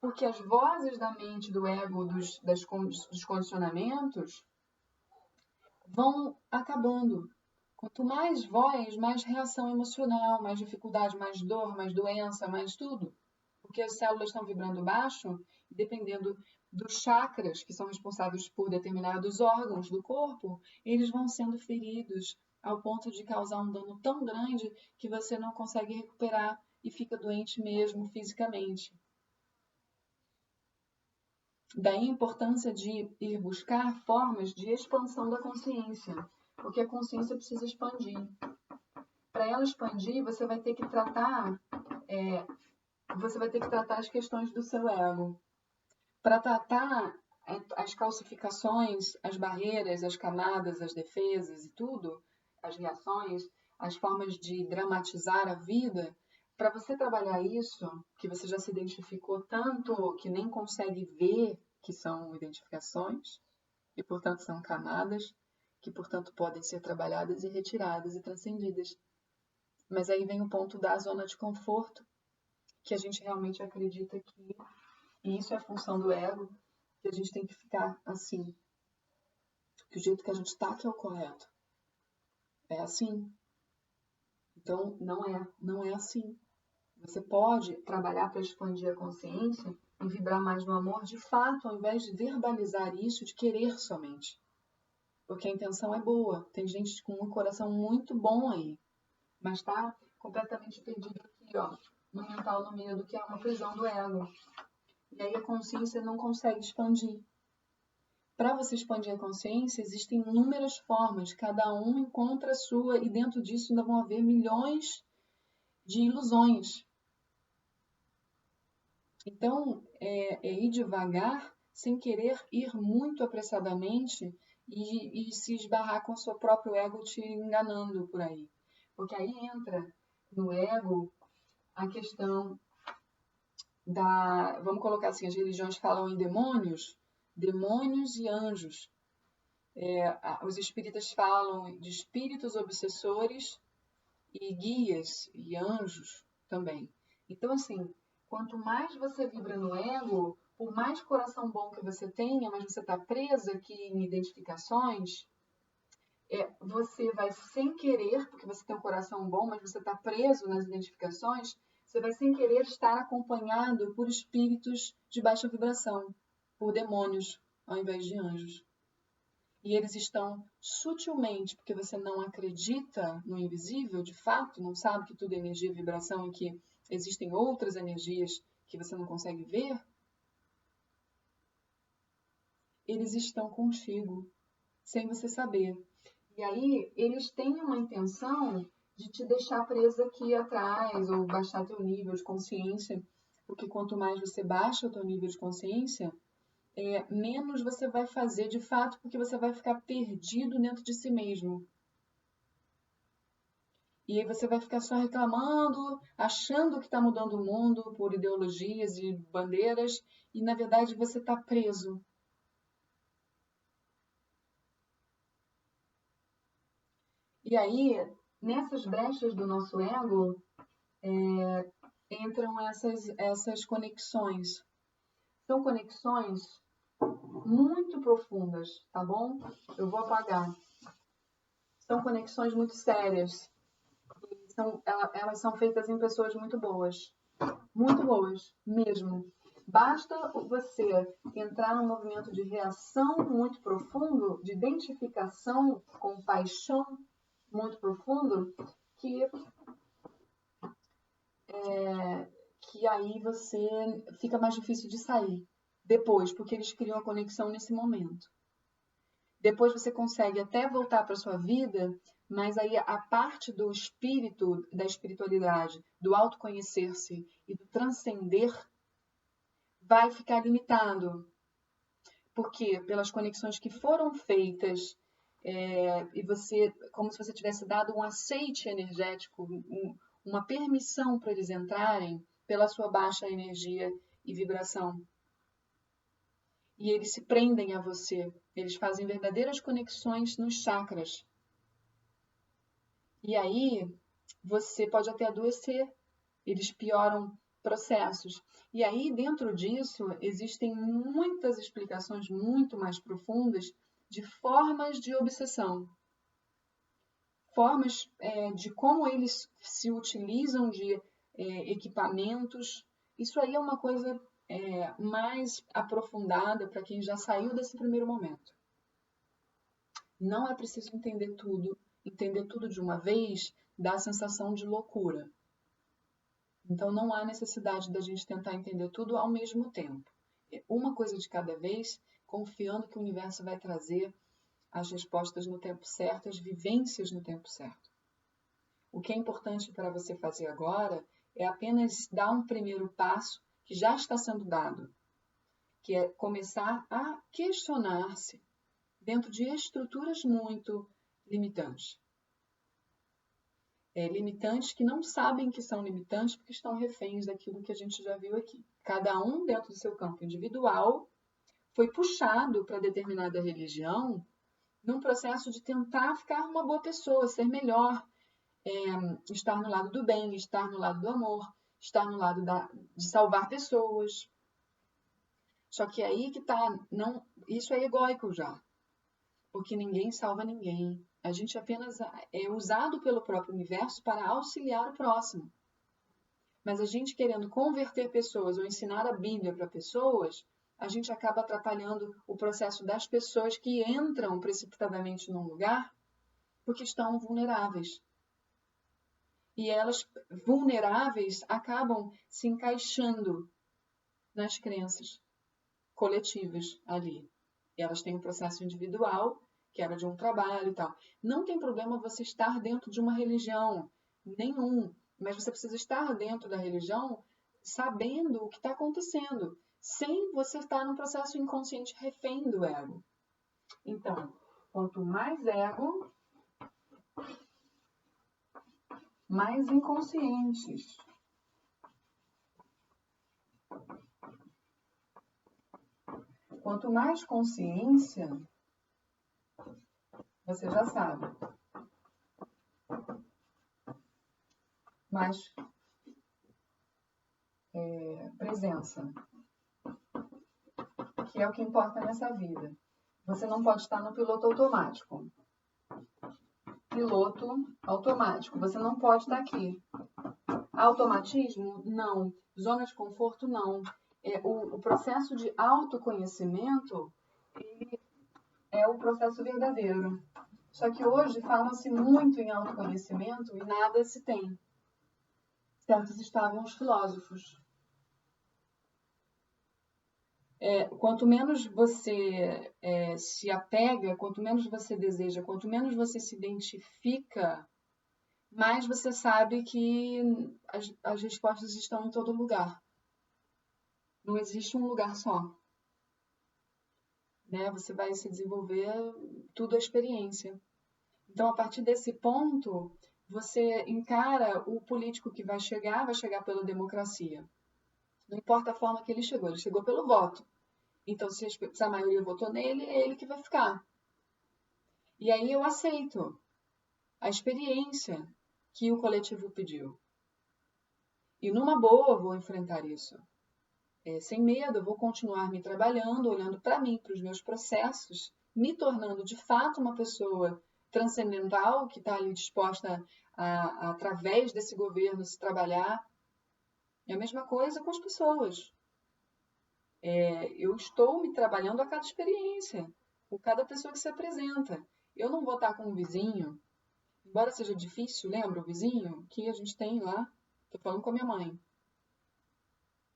Porque as vozes da mente, do ego, dos condicionamentos vão acabando. Quanto mais voz, mais reação emocional, mais dificuldade, mais dor, mais doença, mais tudo. Porque as células estão vibrando baixo, e dependendo dos chakras, que são responsáveis por determinados órgãos do corpo, eles vão sendo feridos ao ponto de causar um dano tão grande que você não consegue recuperar e fica doente mesmo fisicamente. Daí a importância de ir buscar formas de expansão da consciência, porque a consciência precisa expandir. Para ela expandir, você vai ter que tratar as questões do seu ego. Para tratar as calcificações, as barreiras, as camadas, as defesas e tudo, as reações, as formas de dramatizar a vida, para você trabalhar isso, que você já se identificou tanto que nem consegue ver que são identificações, e portanto são camadas, que portanto podem ser trabalhadas e retiradas e transcendidas. Mas aí vem o ponto da zona de conforto, que a gente realmente acredita que, e isso é função do ego, que a gente tem que ficar assim, que o jeito que a gente está que é o correto. É assim. Então, não é assim. Você pode trabalhar para expandir a consciência e vibrar mais no amor de fato, ao invés de verbalizar isso, de querer somente. Porque a intenção é boa. Tem gente com um coração muito bom aí, mas está completamente perdido aqui, ó, no mental, no medo, que é uma prisão do ego. E aí a consciência não consegue expandir. Para você expandir a consciência, existem inúmeras formas, cada um encontra a sua, e dentro disso ainda vão haver milhões de ilusões. Então, é ir devagar, sem querer ir muito apressadamente e se esbarrar com o seu próprio ego te enganando por aí. Porque aí entra no ego a questão vamos colocar assim, as religiões falam em demônios e anjos. Os espíritas falam de espíritos obsessores e guias e anjos também. Então, assim, quanto mais você vibra no ego, por mais coração bom que você tenha, mas você está presa aqui em identificações, você vai sem querer, porque você tem um coração bom, mas você está preso nas identificações, você vai sem querer estar acompanhado por espíritos de baixa vibração, por demônios, ao invés de anjos. E eles estão sutilmente, porque você não acredita no invisível, de fato, não sabe que tudo é energia e vibração e que existem outras energias que você não consegue ver, eles estão contigo, sem você saber. E aí, eles têm uma intenção de te deixar presa aqui atrás, ou baixar teu nível de consciência, porque quanto mais você baixa o teu nível de consciência, menos você vai fazer de fato, porque você vai ficar perdido dentro de si mesmo. E aí você vai ficar só reclamando, achando que está mudando o mundo por ideologias e bandeiras, e na verdade você está preso. E aí, nessas brechas do nosso ego, entram essas conexões. São conexões muito profundas, tá bom? Eu vou apagar. São conexões muito sérias. Elas são feitas em pessoas muito boas mesmo. Basta você entrar num movimento de reação muito profundo, de identificação com paixão muito profundo, que aí você fica mais difícil de sair depois, porque eles criam a conexão nesse momento. Depois você consegue até voltar para a sua vida, mas aí a parte do espírito, da espiritualidade, do autoconhecer-se e do transcender vai ficar limitado. Porque pelas conexões que foram feitas, e você, como se você tivesse dado um aceite energético, uma permissão para eles entrarem pela sua baixa energia e vibração. E eles se prendem a você. Eles fazem verdadeiras conexões nos chakras. E aí, você pode até adoecer. Eles pioram processos. E aí, dentro disso, existem muitas explicações muito mais profundas de formas de obsessão. Formas de como eles se utilizam de equipamentos. Isso aí é uma coisa mais aprofundada para quem já saiu desse primeiro momento. Não é preciso entender tudo de uma vez dá a sensação de loucura. Então não há necessidade da gente tentar entender tudo ao mesmo tempo. É uma coisa de cada vez, confiando que o universo vai trazer as respostas no tempo certo, as vivências no tempo certo. O que é importante para você fazer agora é apenas dar um primeiro passo que já está sendo dado, que é começar a questionar-se dentro de estruturas muito limitantes. Limitantes que não sabem que são limitantes porque estão reféns daquilo que a gente já viu aqui. Cada um dentro do seu campo individual foi puxado para determinada religião num processo de tentar ficar uma boa pessoa, ser melhor, estar no lado do bem, estar no lado do amor, estar no lado de salvar pessoas. Só que aí que tá, não, isso é egóico já, porque ninguém salva ninguém. A gente apenas é usado pelo próprio universo para auxiliar o próximo. Mas a gente querendo converter pessoas ou ensinar a Bíblia para pessoas, a gente acaba atrapalhando o processo das pessoas que entram precipitadamente num lugar porque estão vulneráveis. E elas, vulneráveis, acabam se encaixando nas crenças coletivas ali. E elas têm um processo individual, que era de um trabalho e tal. Não tem problema você estar dentro de uma religião, nenhum. Mas você precisa estar dentro da religião sabendo o que está acontecendo, sem você estar num processo inconsciente refém do ego. Então, quanto mais ego, mais inconscientes. Quanto mais consciência, você já sabe, mais presença, que é o que importa nessa vida. Você não pode estar no piloto automático. Piloto automático. Você não pode estar aqui. Automatismo? Não. Zona de conforto? Não. O processo de autoconhecimento é o processo verdadeiro. Só que hoje fala-se muito em autoconhecimento e nada se tem. Certos estavam os filósofos. Quanto menos você se apega, quanto menos você deseja, quanto menos você se identifica, mais você sabe que as respostas estão em todo lugar. Não existe um lugar só. Né? Você vai se desenvolver tudo a experiência. Então, a partir desse ponto, você encara o político que vai chegar pela democracia. Não importa a forma que ele chegou pelo voto. Então, se a maioria votou nele, é ele que vai ficar. E aí eu aceito a experiência que o coletivo pediu. E numa boa, vou enfrentar isso. Sem medo, eu vou continuar me trabalhando, olhando para mim, para os meus processos, me tornando de fato uma pessoa transcendental que está ali disposta a, através desse governo, se trabalhar. É a mesma coisa com as pessoas. Eu estou me trabalhando a cada experiência, com cada pessoa que se apresenta. Eu não vou estar com um vizinho, embora seja difícil, lembra o vizinho que a gente tem lá? Estou falando com a minha mãe.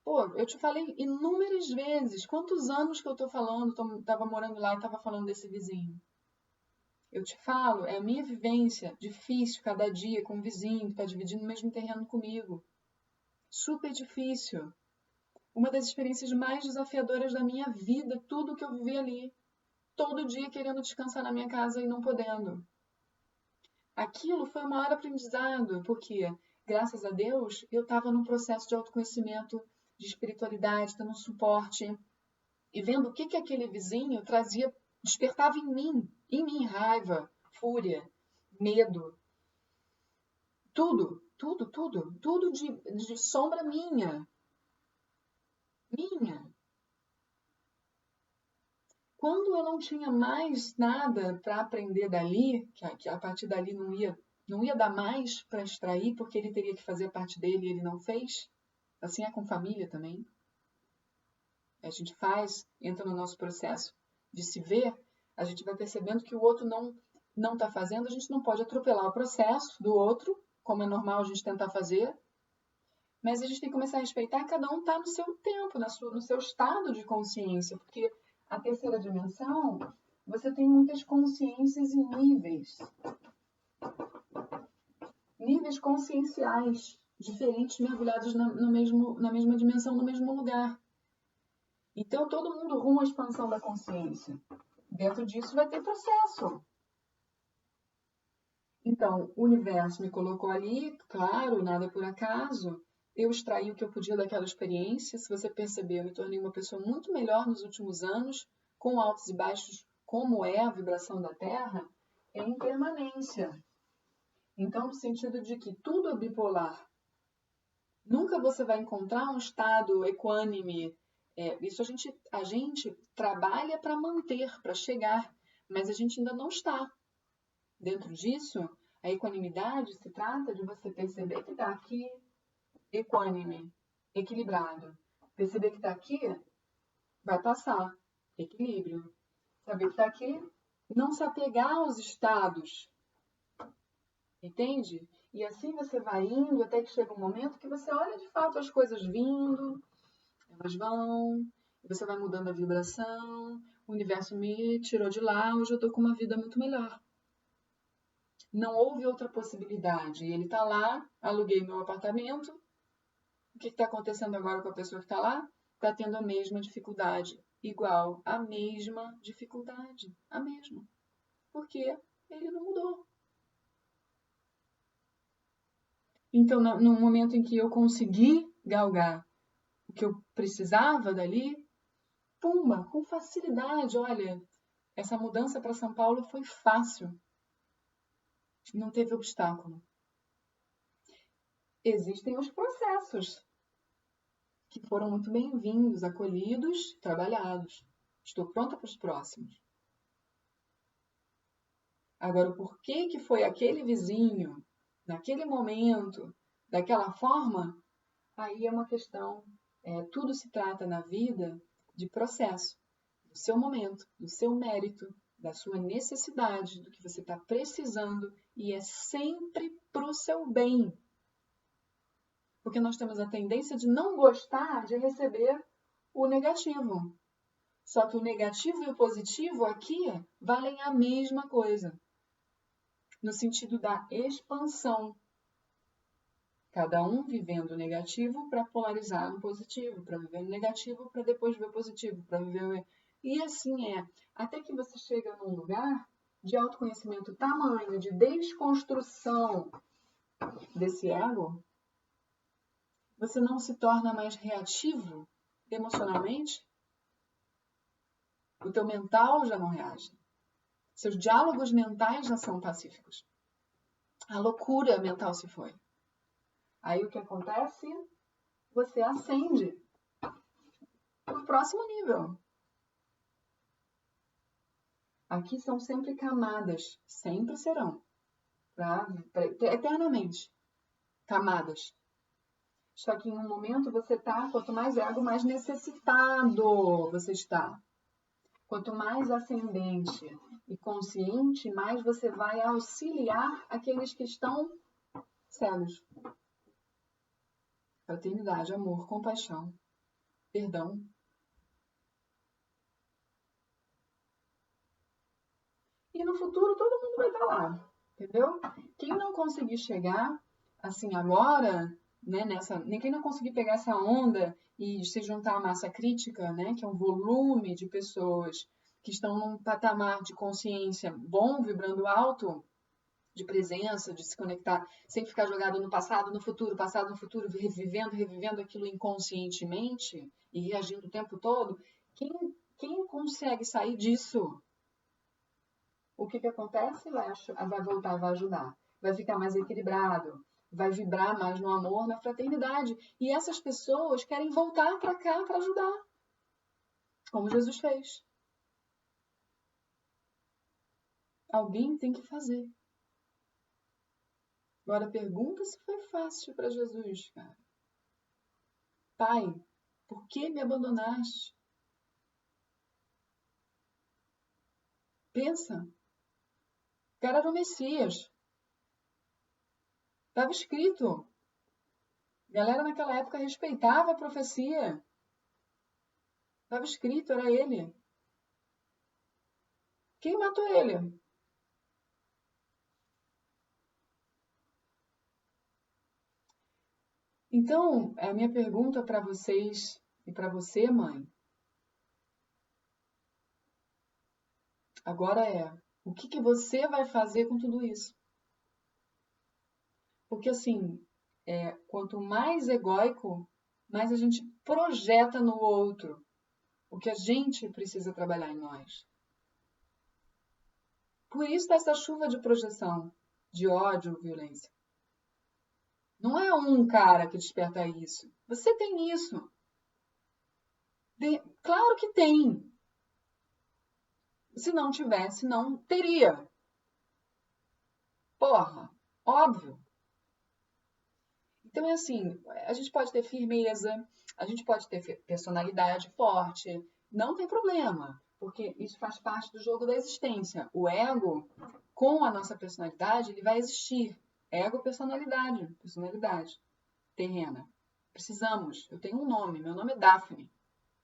Pô, eu te falei inúmeras vezes, quantos anos que eu estou falando, estava morando lá e estava falando desse vizinho. Eu te falo, é a minha vivência difícil cada dia com um vizinho que está dividindo o mesmo terreno comigo. Super difícil. Uma das experiências mais desafiadoras da minha vida, tudo que eu vivi ali. Todo dia querendo descansar na minha casa e não podendo. Aquilo foi o maior aprendizado, porque, graças a Deus, eu estava num processo de autoconhecimento, de espiritualidade, dando suporte, e vendo o que aquele vizinho trazia, despertava em mim, raiva, fúria, medo, tudo de sombra minha. Quando eu não tinha mais nada para aprender dali, que a partir dali não ia dar mais para extrair, porque ele teria que fazer a parte dele e ele não fez. Assim é com família também. A gente entra no nosso processo de se ver, a gente vai percebendo que o outro não está fazendo, a gente não pode atropelar o processo do outro, como é normal a gente tentar fazer, mas a gente tem que começar a respeitar, cada um está no seu tempo, no seu estado de consciência, porque a terceira dimensão, você tem muitas consciências e níveis conscienciais diferentes mergulhados na mesma dimensão, no mesmo lugar. Então, todo mundo rumo à expansão da consciência. Dentro disso vai ter processo. Então, o universo me colocou ali, claro, nada por acaso. Eu extraí o que eu podia daquela experiência. Se você perceber, eu me tornei uma pessoa muito melhor nos últimos anos, com altos e baixos, como é a vibração da Terra, é impermanência. Então, no sentido de que tudo é bipolar. Nunca você vai encontrar um estado equânime, Isso a gente trabalha para manter, para chegar, mas a gente ainda não está. Dentro disso, a equanimidade se trata de você perceber que está aqui equânime, equilibrado. Perceber que está aqui, vai passar. Equilíbrio. Saber que está aqui, não se apegar aos estados. Entende? E assim você vai indo até que chega um momento que você olha de fato as coisas vindo, elas vão, você vai mudando a vibração, o universo me tirou de lá, hoje eu estou com uma vida muito melhor. Não houve outra possibilidade. Ele está lá, aluguei meu apartamento. O que está acontecendo agora com a pessoa que está lá? Está tendo a mesma dificuldade. Igual, a mesma dificuldade. A mesma. Porque ele não mudou. Então, no momento em que eu consegui galgar o que eu precisava dali, pumba, com facilidade. Olha, essa mudança para São Paulo foi fácil. Não teve obstáculo. Existem os processos que foram muito bem-vindos, acolhidos, trabalhados. Estou pronta para os próximos. Agora, o porquê que foi aquele vizinho, naquele momento, daquela forma, aí é uma questão. Tudo se trata na vida de processo, do seu momento, do seu mérito, da sua necessidade, do que você está precisando, e é sempre para o seu bem. Porque nós temos a tendência de não gostar de receber o negativo. Só que o negativo e o positivo aqui valem a mesma coisa. No sentido da expansão. Cada um vivendo o negativo para polarizar no positivo, para viver no negativo para depois ver o positivo, para viver. E assim é. Até que você chega num lugar de autoconhecimento tamanho, de desconstrução desse ego, você não se torna mais reativo emocionalmente. O teu mental já não reage. Seus diálogos mentais já são pacíficos. A loucura mental se foi. Aí o que acontece? Você ascende para o próximo nível. Aqui são sempre camadas, sempre serão, eternamente, camadas. Só que em um momento você está, quanto mais ego, mais necessitado você está. Quanto mais ascendente e consciente, mais você vai auxiliar aqueles que estão cegos. Fraternidade, amor, compaixão, perdão. E no futuro todo mundo vai estar lá, entendeu? Quem não conseguir chegar assim agora, né, quem não conseguir pegar essa onda e se juntar à massa crítica, né, que é um volume de pessoas que estão num patamar de consciência bom, vibrando alto, de presença, de se conectar, sem ficar jogado no passado, no futuro, revivendo aquilo inconscientemente e reagindo o tempo todo. Quem consegue sair disso? O que acontece? Vai voltar, vai ajudar. Vai ficar mais equilibrado, vai vibrar mais no amor, na fraternidade. E essas pessoas querem voltar para cá para ajudar, como Jesus fez. Alguém tem que fazer. Agora pergunta se foi fácil para Jesus, cara. Pai, por que me abandonaste? Pensa. O cara era o Messias. Estava escrito. A galera naquela época respeitava a profecia. Estava escrito, era ele. Quem matou ele? Então, a minha pergunta para vocês e para você, mãe, agora é: o que você vai fazer com tudo isso? Porque, assim, quanto mais egóico, mais a gente projeta no outro o que a gente precisa trabalhar em nós. Por isso essa chuva de projeção, de ódio, violência. Não é um cara que desperta isso. Você tem isso. Claro que tem. Se não tivesse, não teria. Porra, óbvio. Então é assim, a gente pode ter firmeza, a gente pode ter personalidade forte, não tem problema, porque isso faz parte do jogo da existência. O ego, com a nossa personalidade, ele vai existir. Ego, personalidade terrena. Precisamos. Eu tenho um nome, meu nome é Daphne.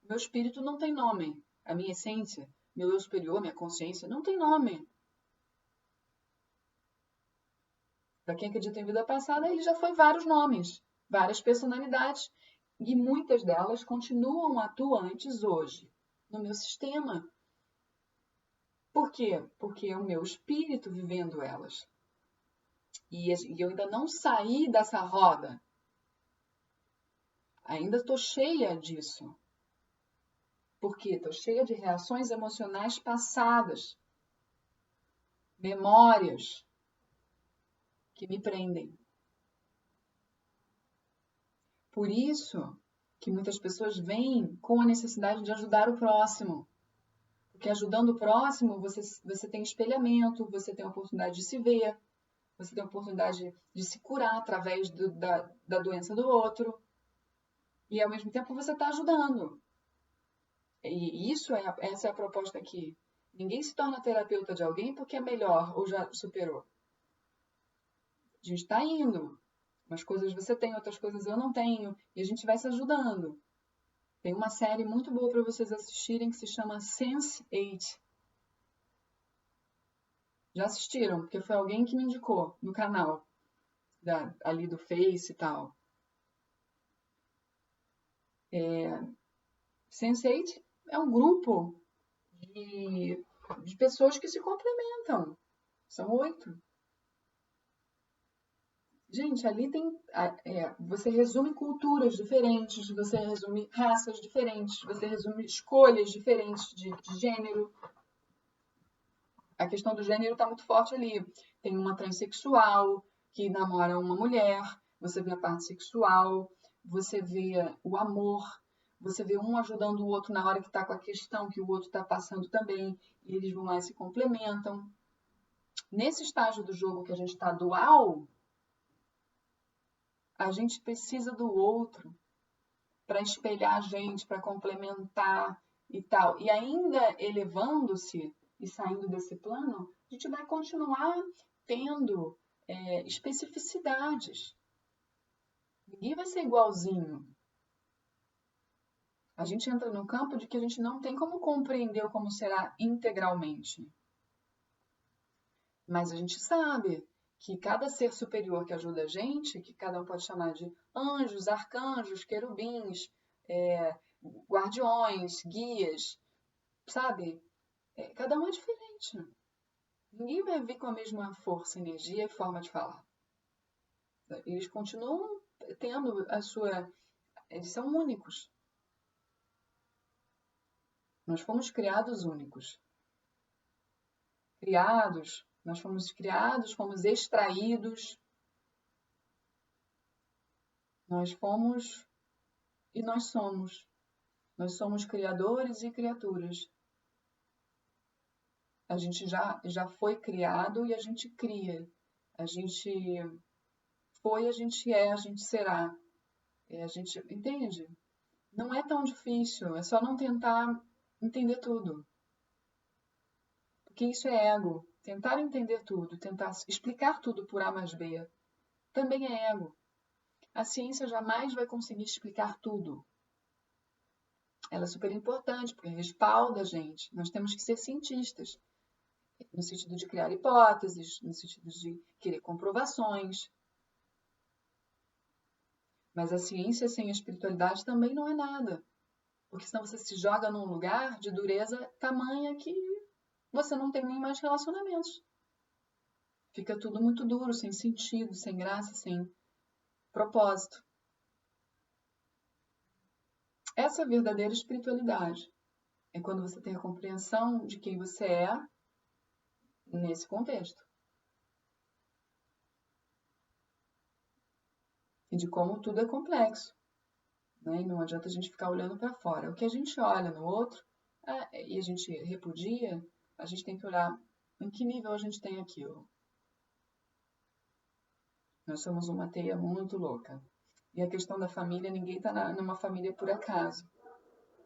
Meu espírito não tem nome. A minha essência, meu eu superior, minha consciência, não tem nome. Para quem acredita em vida passada, ele já foi vários nomes, várias personalidades, e muitas delas continuam atuantes hoje no meu sistema. Por quê? Porque é o meu espírito vivendo elas. E eu ainda não saí dessa roda. Ainda estou cheia disso. Por quê? Estou cheia de reações emocionais passadas, memórias que me prendem. Por isso que muitas pessoas vêm com a necessidade de ajudar o próximo. Porque ajudando o próximo, você tem espelhamento, você tem a oportunidade de se ver, você tem a oportunidade de se curar através da doença do outro. E ao mesmo tempo você está ajudando. E essa é a proposta aqui. Ninguém se torna terapeuta de alguém porque é melhor ou já superou. A gente está indo. Umas coisas você tem, outras coisas eu não tenho. E a gente vai se ajudando. Tem uma série muito boa para vocês assistirem que se chama Sense8. Já assistiram? Porque foi alguém que me indicou no canal. Ali do Face e tal. Sense8 é um grupo de pessoas que se complementam. São 8. Gente, ali tem. Você resume culturas diferentes, você resume raças diferentes, você resume escolhas diferentes de gênero. A questão do gênero está muito forte ali. Tem uma transexual que namora uma mulher, você vê a parte sexual, você vê o amor, você vê um ajudando o outro na hora que está com a questão que o outro está passando também, e eles vão lá e se complementam. Nesse estágio do jogo que a gente está dual, a gente precisa do outro para espelhar a gente, para complementar e tal. E ainda elevando-se e saindo desse plano, a gente vai continuar tendo especificidades. Ninguém vai ser igualzinho. A gente entra no campo de que a gente não tem como compreender como será integralmente. Mas a gente sabe que cada ser superior que ajuda a gente, que cada um pode chamar de anjos, arcanjos, querubins, guardiões, guias, sabe? Cada um é diferente. Ninguém vai vir com a mesma força, energia e forma de falar. Eles continuam tendo a sua... Eles são únicos. Nós fomos criados únicos. Nós fomos criados, fomos extraídos. Nós fomos e nós somos. Nós somos criadores e criaturas. A gente já foi criado e a gente cria. A gente foi, a gente é, a gente será. A gente entende? Não é tão difícil, é só não tentar entender tudo. Porque isso é ego. Tentar entender tudo, tentar explicar tudo por A mais B, também é ego. A ciência jamais vai conseguir explicar tudo. Ela é super importante, porque respalda a gente. Nós temos que ser cientistas, no sentido de criar hipóteses, no sentido de querer comprovações. Mas a ciência sem a espiritualidade também não é nada. Porque senão você se joga num lugar de dureza tamanha que você não tem nem mais relacionamentos. Fica tudo muito duro, sem sentido, sem graça, sem propósito. Essa é a verdadeira espiritualidade. É quando você tem a compreensão de quem você é nesse contexto. E de como tudo é complexo. né? E não adianta a gente ficar olhando para fora. O que a gente olha no outro e a gente repudia, a gente tem que olhar em que nível a gente tem aquilo. Nós somos uma teia muito louca. E a questão da família, ninguém está numa família por acaso.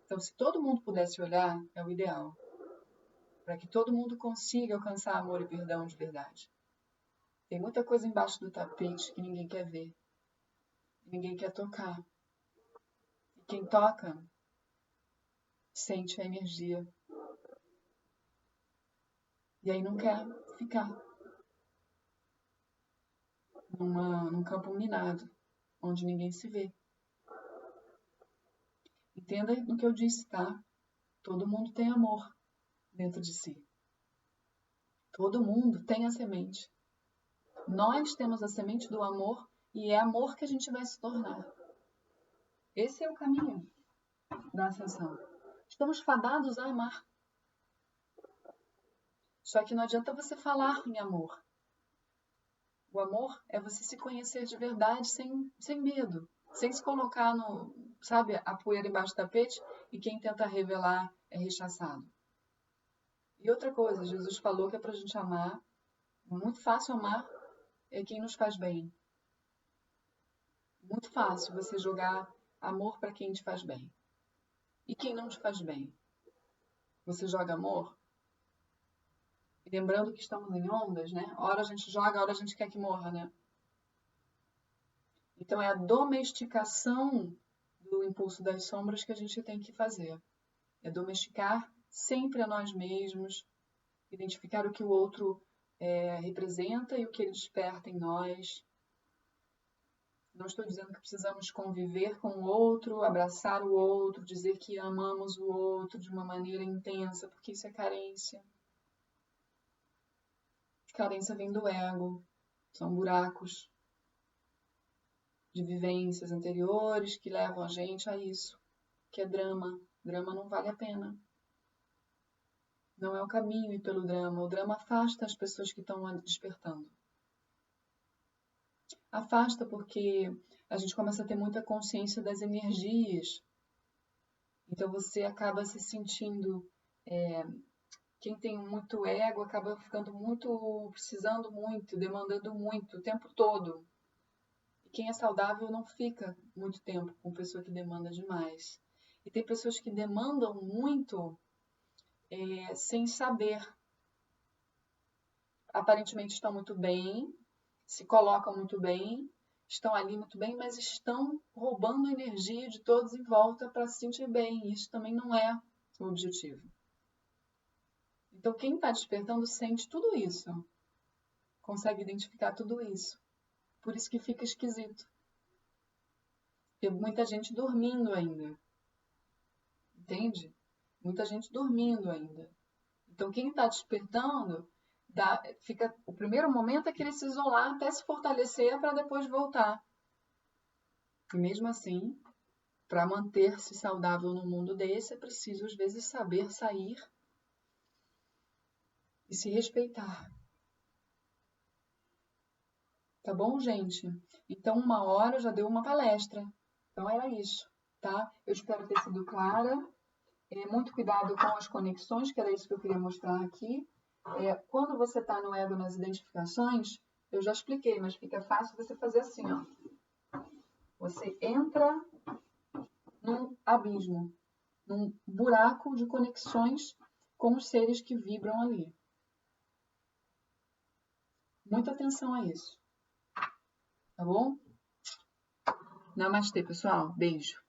Então, se todo mundo pudesse olhar, é o ideal. Para que todo mundo consiga alcançar amor e perdão de verdade. Tem muita coisa embaixo do tapete que ninguém quer ver. Ninguém quer tocar. E quem toca, sente a energia. E aí não quer ficar num campo minado, onde ninguém se vê. Entenda no que eu disse, tá? Todo mundo tem amor dentro de si. Todo mundo tem a semente. Nós temos a semente do amor e é amor que a gente vai se tornar. Esse é o caminho da ascensão. Estamos fadados a amar. Só que não adianta você falar em amor. O amor é você se conhecer de verdade sem medo, sem se colocar a poeira embaixo do tapete e quem tenta revelar é rechaçado. E outra coisa, Jesus falou que é pra gente amar. Muito fácil amar é quem nos faz bem. Muito fácil você jogar amor para quem te faz bem. E quem não te faz bem? Você joga amor? E lembrando que estamos em ondas, né? Hora a gente joga, hora a gente quer que morra, né? Então é a domesticação do impulso das sombras que a gente tem que fazer. É domesticar sempre a nós mesmos, identificar o que o outro representa e o que ele desperta em nós. Não estou dizendo que precisamos conviver com o outro, abraçar o outro, dizer que amamos o outro de uma maneira intensa, porque isso é carência. Carência vem do ego, são buracos de vivências anteriores que levam a gente a isso, que é drama. Drama não vale a pena. Não é o caminho ir pelo drama. O drama afasta as pessoas que estão despertando. Afasta porque a gente começa a ter muita consciência das energias. Então você acaba se sentindo... quem tem muito ego acaba ficando muito, precisando muito, demandando muito, o tempo todo. E quem é saudável não fica muito tempo com pessoa que demanda demais. E tem pessoas que demandam muito sem saber. Aparentemente estão muito bem, se colocam muito bem, estão ali muito bem, mas estão roubando a energia de todos em volta para se sentir bem. Isso também não é o objetivo. Então, quem está despertando sente tudo isso, consegue identificar tudo isso. Por isso que fica esquisito. Tem muita gente dormindo ainda. Entende? Muita gente dormindo ainda. Então, quem está despertando, o primeiro momento é querer se isolar até se fortalecer para depois voltar. E mesmo assim, para manter-se saudável num mundo desse, é preciso, às vezes, saber sair e se respeitar. Tá bom, gente? Então, 1 hora já deu uma palestra. Então, era isso, tá? Eu espero ter sido clara. Muito cuidado com as conexões, que era isso que eu queria mostrar aqui. Quando você está no ego nas identificações, eu já expliquei, mas fica fácil você fazer assim, ó. Você entra num abismo, num buraco de conexões com os seres que vibram ali. Muita atenção a isso. Tá bom? Namastê, pessoal. Beijo.